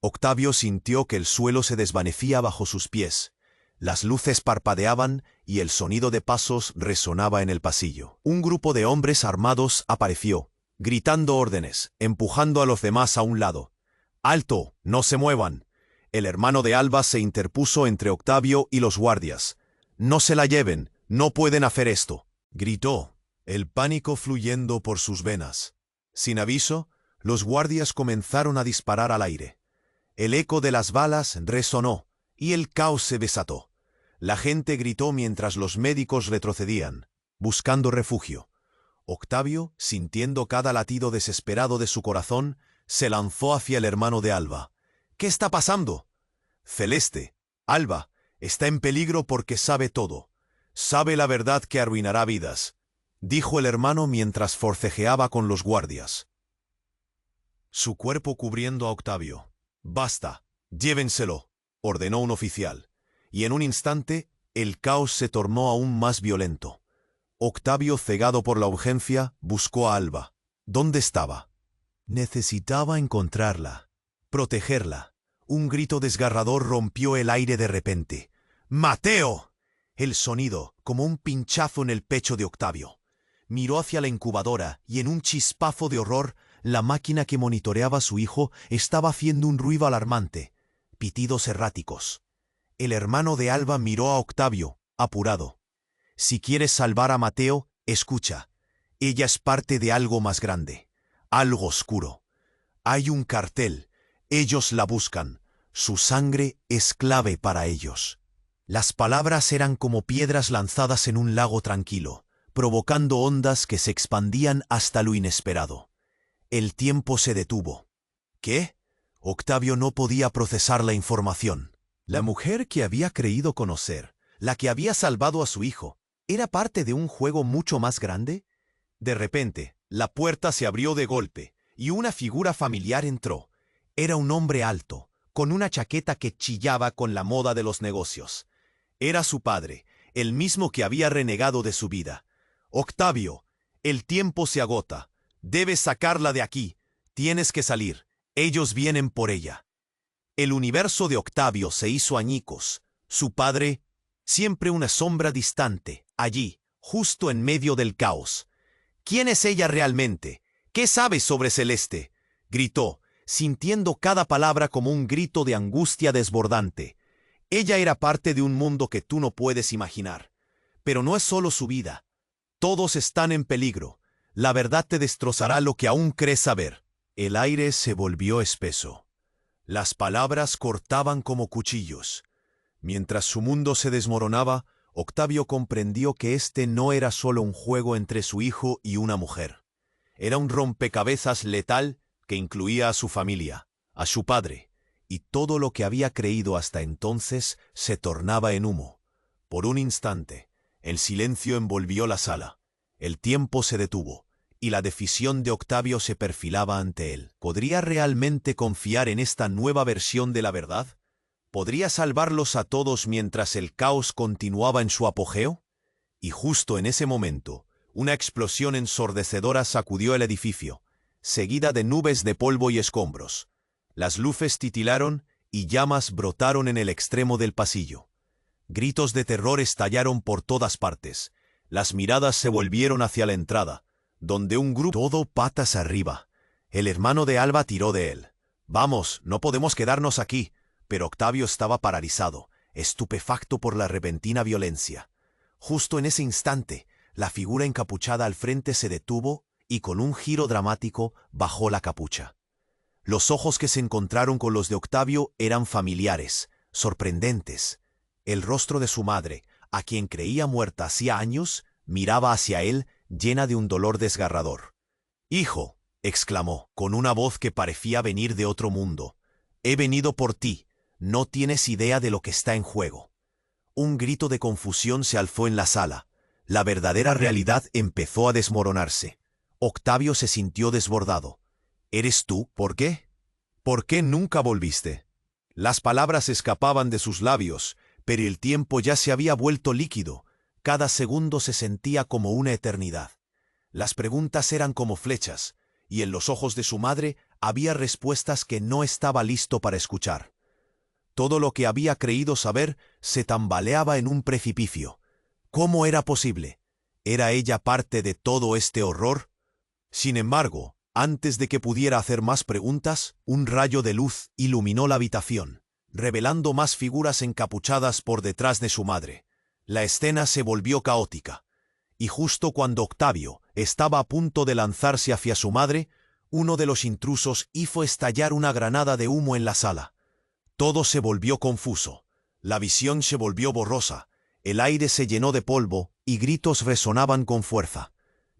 Octavio sintió que el suelo se desvanecía bajo sus pies. Las luces parpadeaban y el sonido de pasos resonaba en el pasillo. Un grupo de hombres armados apareció, gritando órdenes, empujando a los demás a un lado. «¡Alto! ¡No se muevan!». El hermano de Alba se interpuso entre Octavio y los guardias. «No se la lleven, no pueden hacer esto», gritó, el pánico fluyendo por sus venas. Sin aviso, los guardias comenzaron a disparar al aire. El eco de las balas resonó, y el caos se desató. La gente gritó mientras los médicos retrocedían, buscando refugio. Octavio, sintiendo cada latido desesperado de su corazón, se lanzó hacia el hermano de Alba. «¿Qué está pasando?» «Celeste, Alba, está en peligro porque sabe todo. Sabe la verdad que arruinará vidas», dijo el hermano mientras forcejeaba con los guardias, su cuerpo cubriendo a Octavio. «Basta, llévenselo», ordenó un oficial, y en un instante el caos se tornó aún más violento. Octavio, cegado por la urgencia, buscó a Alba. ¿Dónde estaba? Necesitaba encontrarla, protegerla. Un grito desgarrador rompió el aire de repente. «¡Mateo!». El sonido, como un pinchazo en el pecho de Octavio. Miró hacia la incubadora y en un chispazo de horror, la máquina que monitoreaba a su hijo estaba haciendo un ruido alarmante. Pitidos erráticos. El hermano de Alba miró a Octavio, apurado. «Si quieres salvar a Mateo, escucha. Ella es parte de algo más grande. Algo oscuro. Hay un cartel. Ellos la buscan. Su sangre es clave para ellos». Las palabras eran como piedras lanzadas en un lago tranquilo, provocando ondas que se expandían hasta lo inesperado. El tiempo se detuvo. ¿Qué? Octavio no podía procesar la información. La mujer que había creído conocer, la que había salvado a su hijo, ¿era parte de un juego mucho más grande? De repente, la puerta se abrió de golpe, y una figura familiar entró. Era un hombre alto, con una chaqueta que chillaba con la moda de los negocios. Era su padre, el mismo que había renegado de su vida. «Octavio, el tiempo se agota. Debes sacarla de aquí. Tienes que salir. Ellos vienen por ella». El universo de Octavio se hizo añicos. Su padre, siempre una sombra distante, allí, justo en medio del caos. «¿Quién es ella realmente? ¿Qué sabes sobre Celeste?», gritó, sintiendo cada palabra como un grito de angustia desbordante. «Ella era parte de un mundo que tú no puedes imaginar. Pero no es solo su vida. Todos están en peligro. La verdad te destrozará lo que aún crees saber». El aire se volvió espeso. Las palabras cortaban como cuchillos. Mientras su mundo se desmoronaba, Octavio comprendió que este no era solo un juego entre su hijo y una mujer. Era un rompecabezas letal que incluía a su familia, a su padre, y todo lo que había creído hasta entonces se tornaba en humo. Por un instante, el silencio envolvió la sala. El tiempo se detuvo, y la decisión de Octavio se perfilaba ante él. ¿Podría realmente confiar en esta nueva versión de la verdad? ¿Podría salvarlos a todos mientras el caos continuaba en su apogeo? Y justo en ese momento, una explosión ensordecedora sacudió el edificio, seguida de nubes de polvo y escombros. Las luces titilaron y llamas brotaron en el extremo del pasillo. Gritos de terror estallaron por todas partes. Las miradas se volvieron hacia la entrada, donde un grupo todo patas arriba. El hermano de Alba tiró de él. «Vamos, no podemos quedarnos aquí», pero Octavio estaba paralizado, estupefacto por la repentina violencia. Justo en ese instante, la figura encapuchada al frente se detuvo y con un giro dramático bajó la capucha. Los ojos que se encontraron con los de Octavio eran familiares, sorprendentes. El rostro de su madre, a quien creía muerta hacía años, miraba hacia él llena de un dolor desgarrador. «Hijo», exclamó, con una voz que parecía venir de otro mundo, «he venido por ti. No tienes idea de lo que está en juego». Un grito de confusión se alzó en la sala. La verdadera realidad empezó a desmoronarse. Octavio se sintió desbordado. «¿Eres tú? ¿Por qué? ¿Por qué nunca volviste?». Las palabras escapaban de sus labios, pero el tiempo ya se había vuelto líquido. Cada segundo se sentía como una eternidad. Las preguntas eran como flechas, y en los ojos de su madre había respuestas que no estaba listo para escuchar. Todo lo que había creído saber se tambaleaba en un precipicio. ¿Cómo era posible? ¿Era ella parte de todo este horror? Sin embargo, antes de que pudiera hacer más preguntas, un rayo de luz iluminó la habitación. revelando más figuras encapuchadas por detrás de su madre. La escena se volvió caótica. Y justo cuando Octavio estaba a punto de lanzarse hacia su madre, uno de los intrusos hizo estallar una granada de humo en la sala. Todo se volvió confuso. La visión se volvió borrosa. El aire se llenó de polvo y gritos resonaban con fuerza.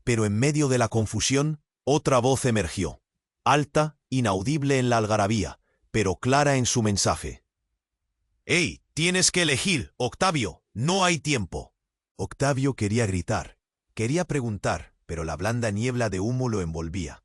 Pero en medio de la confusión, otra voz emergió. Alta, inaudible en la algarabía, pero clara en su mensaje. «¡Ey! Tienes que elegir, Octavio. No hay tiempo». Octavio quería gritar, quería preguntar, pero la blanda niebla de humo lo envolvía.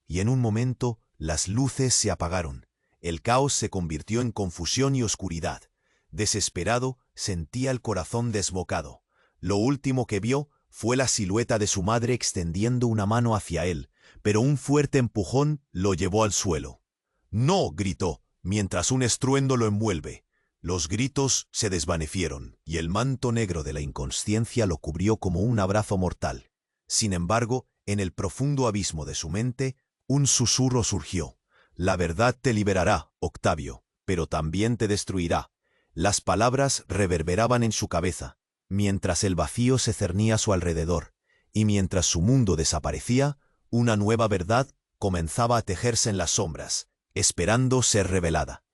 Y en un momento, las luces se apagaron. El caos se convirtió en confusión y oscuridad. Desesperado, sentía el corazón desbocado. Lo último que vio fue la silueta de su madre extendiendo una mano hacia él, pero un fuerte empujón lo llevó al suelo. «¡No!», gritó, mientras un estruendo lo envuelve. Los gritos se desvanecieron, y el manto negro de la inconsciencia lo cubrió como un abrazo mortal. Sin embargo, en el profundo abismo de su mente, un susurro surgió. «La verdad te liberará, Octavio, pero también te destruirá». Las palabras reverberaban en su cabeza, mientras el vacío se cernía a su alrededor, y mientras su mundo desaparecía, una nueva verdad comenzaba a tejerse en las sombras, esperando ser revelada.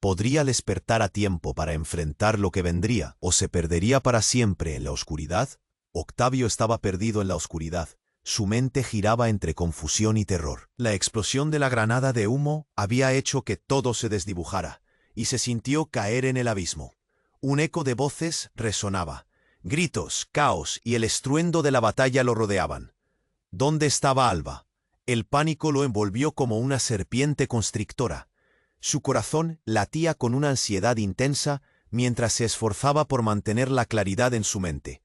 ¿Podría despertar a tiempo para enfrentar lo que vendría, o se perdería para siempre en la oscuridad? Octavio estaba perdido en la oscuridad. Su mente giraba entre confusión y terror. La explosión de la granada de humo había hecho que todo se desdibujara, y se sintió caer en el abismo. Un eco de voces resonaba. Gritos, caos y el estruendo de la batalla lo rodeaban. ¿Dónde estaba Alba? El pánico lo envolvió como una serpiente constrictora. Su corazón latía con una ansiedad intensa mientras se esforzaba por mantener la claridad en su mente.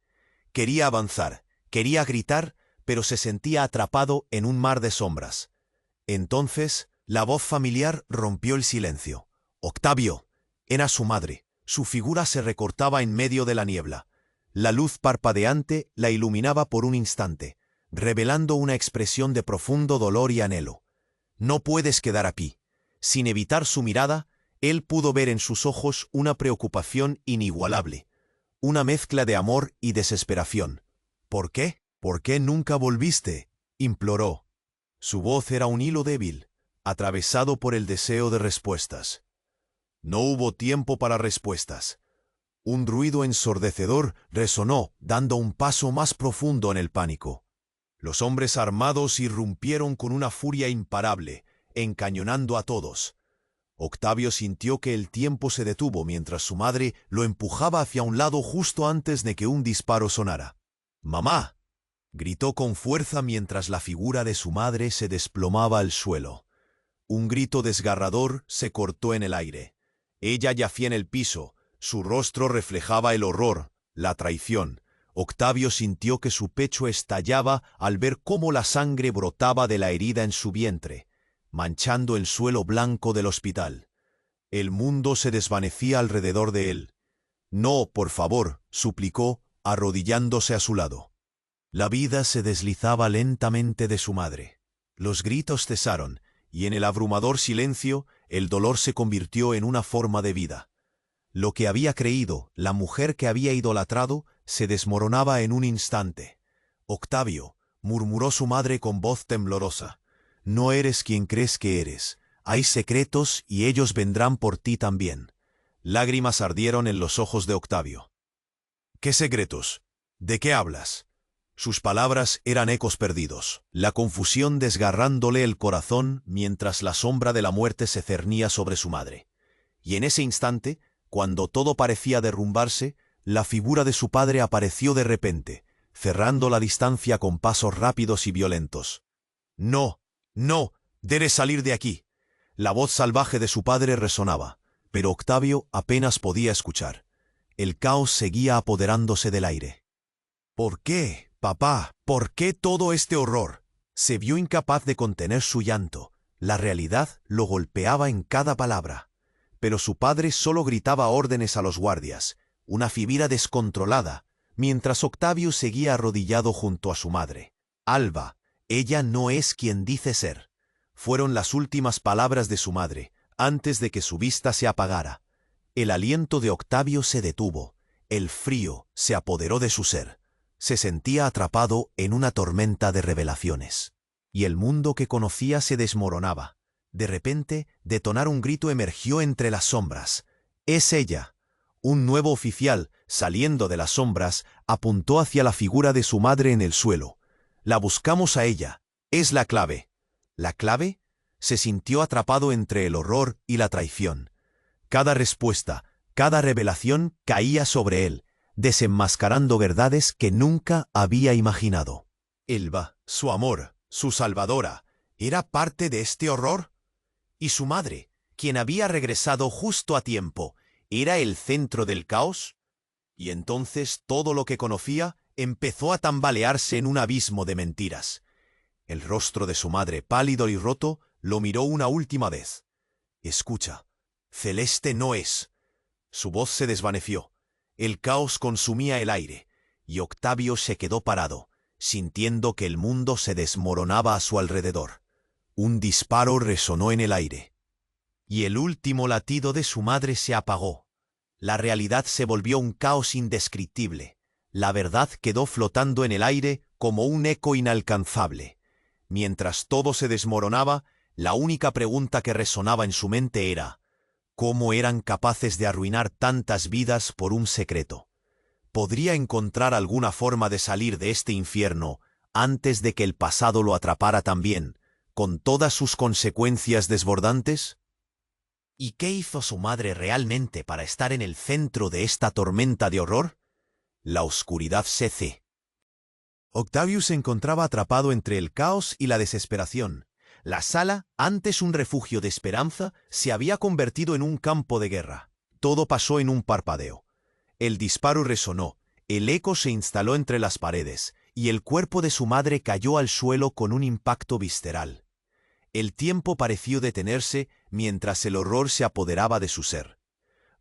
Quería avanzar, quería gritar, pero se sentía atrapado en un mar de sombras. Entonces, la voz familiar rompió el silencio. «Octavio». Era su madre. Su figura se recortaba en medio de la niebla. La luz parpadeante la iluminaba por un instante, revelando una expresión de profundo dolor y anhelo. «No puedes quedar aquí». Sin evitar su mirada, él pudo ver en sus ojos una preocupación inigualable, una mezcla de amor y desesperación. «¿Por qué? ¿Por qué nunca volviste?», imploró. Su voz era un hilo débil, atravesado por el deseo de respuestas. No hubo tiempo para respuestas. Un ruido ensordecedor resonó, dando un paso más profundo en el pánico. Los hombres armados irrumpieron con una furia imparable, encañonando a todos. Octavio sintió que el tiempo se detuvo mientras su madre lo empujaba hacia un lado justo antes de que un disparo sonara. «¡Mamá!», gritó con fuerza mientras la figura de su madre se desplomaba al suelo. Un grito desgarrador se cortó en el aire. Ella yacía en el piso, su rostro reflejaba el horror, la traición. Octavio sintió que su pecho estallaba al ver cómo la sangre brotaba de la herida en su vientre, manchando el suelo blanco del hospital. El mundo se desvanecía alrededor de él. «No, por favor», suplicó, arrodillándose a su lado. La vida se deslizaba lentamente de su madre. Los gritos cesaron, y en el abrumador silencio, el dolor se convirtió en una forma de vida. Lo que había creído, la mujer que había idolatrado, se desmoronaba en un instante. «Octavio», murmuró su madre con voz temblorosa, «no eres quien crees que eres. Hay secretos y ellos vendrán por ti también». Lágrimas ardieron en los ojos de Octavio. «¿Qué secretos? ¿De qué hablas?». Sus palabras eran ecos perdidos, la confusión desgarrándole el corazón mientras la sombra de la muerte se cernía sobre su madre. Y en ese instante, cuando todo parecía derrumbarse, la figura de su padre apareció de repente, cerrando la distancia con pasos rápidos y violentos. «No, no, debes salir de aquí». La voz salvaje de su padre resonaba, pero Octavio apenas podía escuchar. El caos seguía apoderándose del aire. «¿Por qué, papá? ¿Por qué todo este horror?». Se vio incapaz de contener su llanto. La realidad lo golpeaba en cada palabra. Pero su padre solo gritaba órdenes a los guardias, una fibra descontrolada, mientras Octavio seguía arrodillado junto a su madre. «Alba, ella no es quien dice ser». Fueron las últimas palabras de su madre, antes de que su vista se apagara. El aliento de Octavio se detuvo. El frío se apoderó de su ser. Se sentía atrapado en una tormenta de revelaciones. Y el mundo que conocía se desmoronaba. De repente, detonar un grito emergió entre las sombras. ¡Es ella! Un nuevo oficial, saliendo de las sombras, apuntó hacia la figura de su madre en el suelo. La buscamos a ella. Es la clave. ¿La clave? Se sintió atrapado entre el horror y la traición. Cada respuesta, cada revelación caía sobre él, desenmascarando verdades que nunca había imaginado. Elba, su amor, su salvadora, ¿era parte de este horror? ¿Y su madre, quien había regresado justo a tiempo, era el centro del caos? Y entonces todo lo que conocía empezó a tambalearse en un abismo de mentiras. El rostro de su madre, pálido y roto, lo miró una última vez. «Escucha, Celeste no es». Su voz se desvaneció. El caos consumía el aire, y Octavio se quedó parado, sintiendo que el mundo se desmoronaba a su alrededor. Un disparo resonó en el aire. Y el último latido de su madre se apagó. La realidad se volvió un caos indescriptible. La verdad quedó flotando en el aire como un eco inalcanzable. Mientras todo se desmoronaba, la única pregunta que resonaba en su mente era: ¿cómo eran capaces de arruinar tantas vidas por un secreto? ¿Podría encontrar alguna forma de salir de este infierno antes de que el pasado lo atrapara también, con todas sus consecuencias desbordantes? ¿Y qué hizo su madre realmente para estar en el centro de esta tormenta de horror? La oscuridad CC. Octavio se encontraba atrapado entre el caos y la desesperación. La sala, antes un refugio de esperanza, se había convertido en un campo de guerra. Todo pasó en un parpadeo. El disparo resonó, el eco se instaló entre las paredes, y el cuerpo de su madre cayó al suelo con un impacto visceral. El tiempo pareció detenerse mientras el horror se apoderaba de su ser.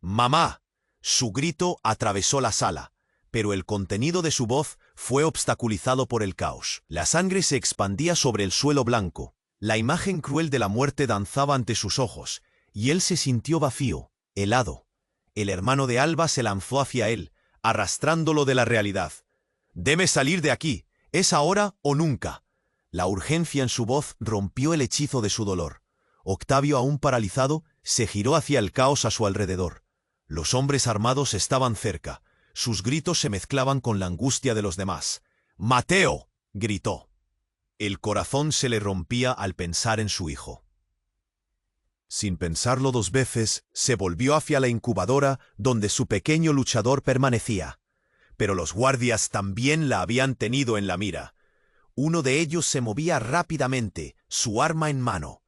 ¡Mamá! Su grito atravesó la sala, pero el contenido de su voz fue obstaculizado por el caos. La sangre se expandía sobre el suelo blanco. La imagen cruel de la muerte danzaba ante sus ojos, y él se sintió vacío, helado. El hermano de Alba se lanzó hacia él, arrastrándolo de la realidad. «Debe salir de aquí, es ahora o nunca». La urgencia en su voz rompió el hechizo de su dolor. Octavio, aún paralizado, se giró hacia el caos a su alrededor. Los hombres armados estaban cerca. Sus gritos se mezclaban con la angustia de los demás. «¡Mateo!», gritó. El corazón se le rompía al pensar en su hijo. Sin pensarlo dos veces, se volvió hacia la incubadora donde su pequeño luchador permanecía. Pero los guardias también la habían tenido en la mira. Uno de ellos se movía rápidamente, su arma en mano.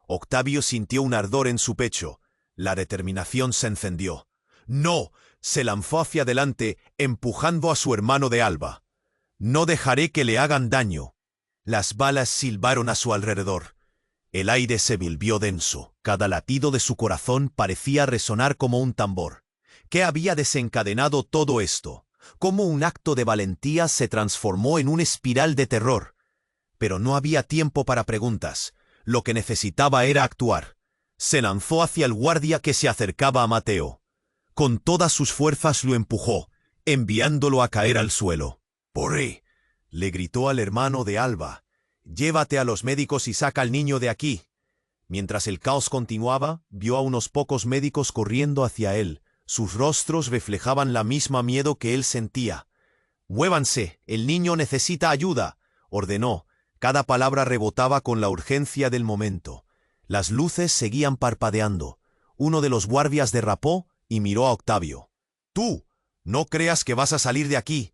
Octavio sintió un ardor en su pecho. La determinación se encendió. «¡No!», se lanzó hacia adelante, empujando a su hermano de Alba. «No dejaré que le hagan daño». Las balas silbaron a su alrededor. El aire se volvió denso. Cada latido de su corazón parecía resonar como un tambor. ¿Qué había desencadenado todo esto? ¿Cómo un acto de valentía se transformó en una espiral de terror? Pero no había tiempo para preguntas. Lo que necesitaba era actuar. Se lanzó hacia el guardia que se acercaba a Mateo. Con todas sus fuerzas lo empujó, enviándolo a caer al suelo. «¡Porre!», le gritó al hermano de Alba. «Llévate a los médicos y saca al niño de aquí». Mientras el caos continuaba, vio a unos pocos médicos corriendo hacia él. Sus rostros reflejaban la misma miedo que él sentía. «Muévanse, el niño necesita ayuda», ordenó. Cada palabra rebotaba con la urgencia del momento. Las luces seguían parpadeando. Uno de los guardias derrapó y miró a Octavio. «Tú, no creas que vas a salir de aquí».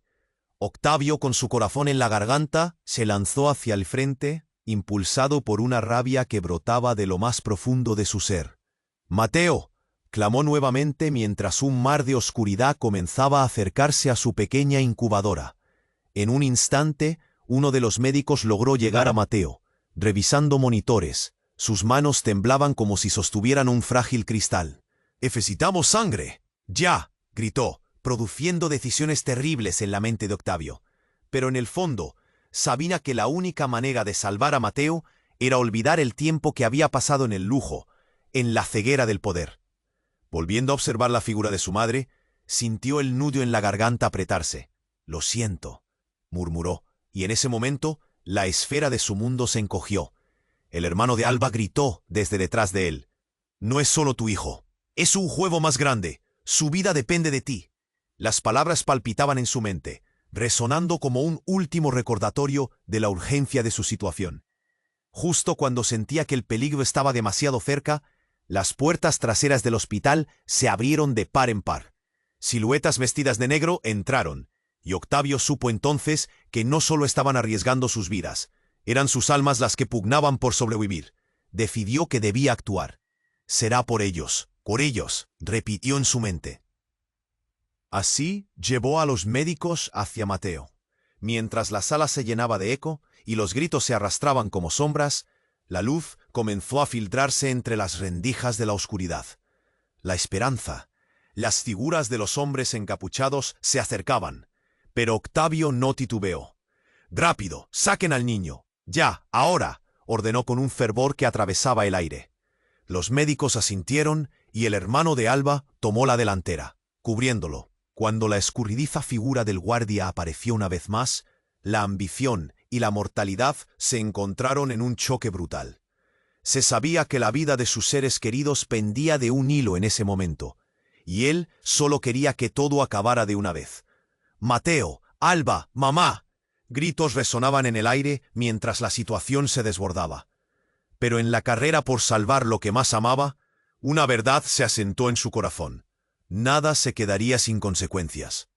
Octavio, con su corazón en la garganta, se lanzó hacia el frente, impulsado por una rabia que brotaba de lo más profundo de su ser. «¡Mateo!», clamó nuevamente mientras un mar de oscuridad comenzaba a acercarse a su pequeña incubadora. En un instante, uno de los médicos logró llegar a Mateo, revisando monitores. Sus manos temblaban como si sostuvieran un frágil cristal. «¡Necesitamos sangre! ¡Ya!», gritó, produciendo decisiones terribles en la mente de Octavio. Pero en el fondo, sabía que la única manera de salvar a Mateo era olvidar el tiempo que había pasado en el lujo, en la ceguera del poder. Volviendo a observar la figura de su madre, sintió el nudo en la garganta apretarse. «Lo siento», murmuró, y en ese momento la esfera de su mundo se encogió. El hermano de Alba gritó desde detrás de él. «No es solo tu hijo, es un juego más grande. Su vida depende de ti». Las palabras palpitaban en su mente, resonando como un último recordatorio de la urgencia de su situación. Justo cuando sentía que el peligro estaba demasiado cerca, las puertas traseras del hospital se abrieron de par en par. Siluetas vestidas de negro entraron, y Octavio supo entonces que no solo estaban arriesgando sus vidas, eran sus almas las que pugnaban por sobrevivir. Decidió que debía actuar. «Será por ellos, repitió en su mente. Así llevó a los médicos hacia Mateo. Mientras la sala se llenaba de eco y los gritos se arrastraban como sombras, la luz comenzó a filtrarse entre las rendijas de la oscuridad. La esperanza. Las figuras de los hombres encapuchados se acercaban, pero Octavio no titubeó. «Rápido, saquen al niño. Ya, ahora», ordenó con un fervor que atravesaba el aire. Los médicos asintieron y el hermano de Alba tomó la delantera, cubriéndolo. Cuando la escurridiza figura del guardia apareció una vez más, la ambición y la mortalidad se encontraron en un choque brutal. Se sabía que la vida de sus seres queridos pendía de un hilo en ese momento, y él solo quería que todo acabara de una vez. «Mateo, Alba, mamá». Gritos resonaban en el aire mientras la situación se desbordaba. Pero en la carrera por salvar lo que más amaba, una verdad se asentó en su corazón. Nada se quedaría sin consecuencias.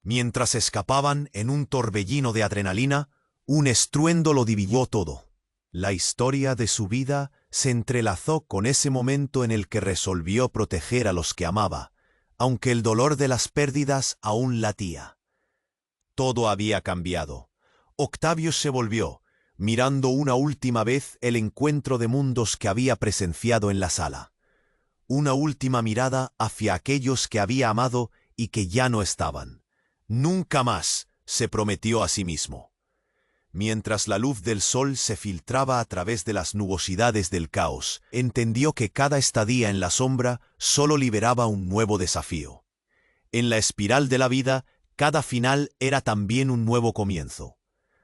Mientras escapaban en un torbellino de adrenalina, un estruendo lo dividió todo. La historia de su vida se entrelazó con ese momento en el que resolvió proteger a los que amaba, aunque el dolor de las pérdidas aún latía. Todo había cambiado. Octavio se volvió, mirando una última vez el encuentro de mundos que había presenciado en la sala. Una última mirada hacia aquellos que había amado y que ya no estaban. «Nunca más», se prometió a sí mismo. Mientras la luz del sol se filtraba a través de las nubosidades del caos, entendió que cada estadía en la sombra solo liberaba un nuevo desafío. En la espiral de la vida, cada final era también un nuevo comienzo.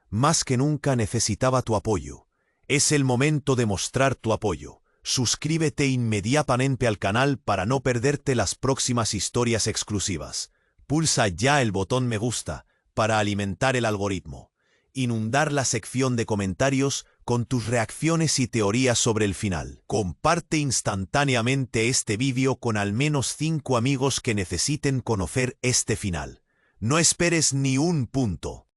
Más que nunca necesitaba tu apoyo. Es el momento de mostrar tu apoyo. Suscríbete inmediatamente al canal para no perderte las próximas historias exclusivas. Pulsa ya el botón me gusta para alimentar el algoritmo. Inundar la sección de comentarios con tus reacciones y teorías sobre el final. Comparte instantáneamente este vídeo con al menos 5 amigos que necesiten conocer este final. No esperes ni un punto.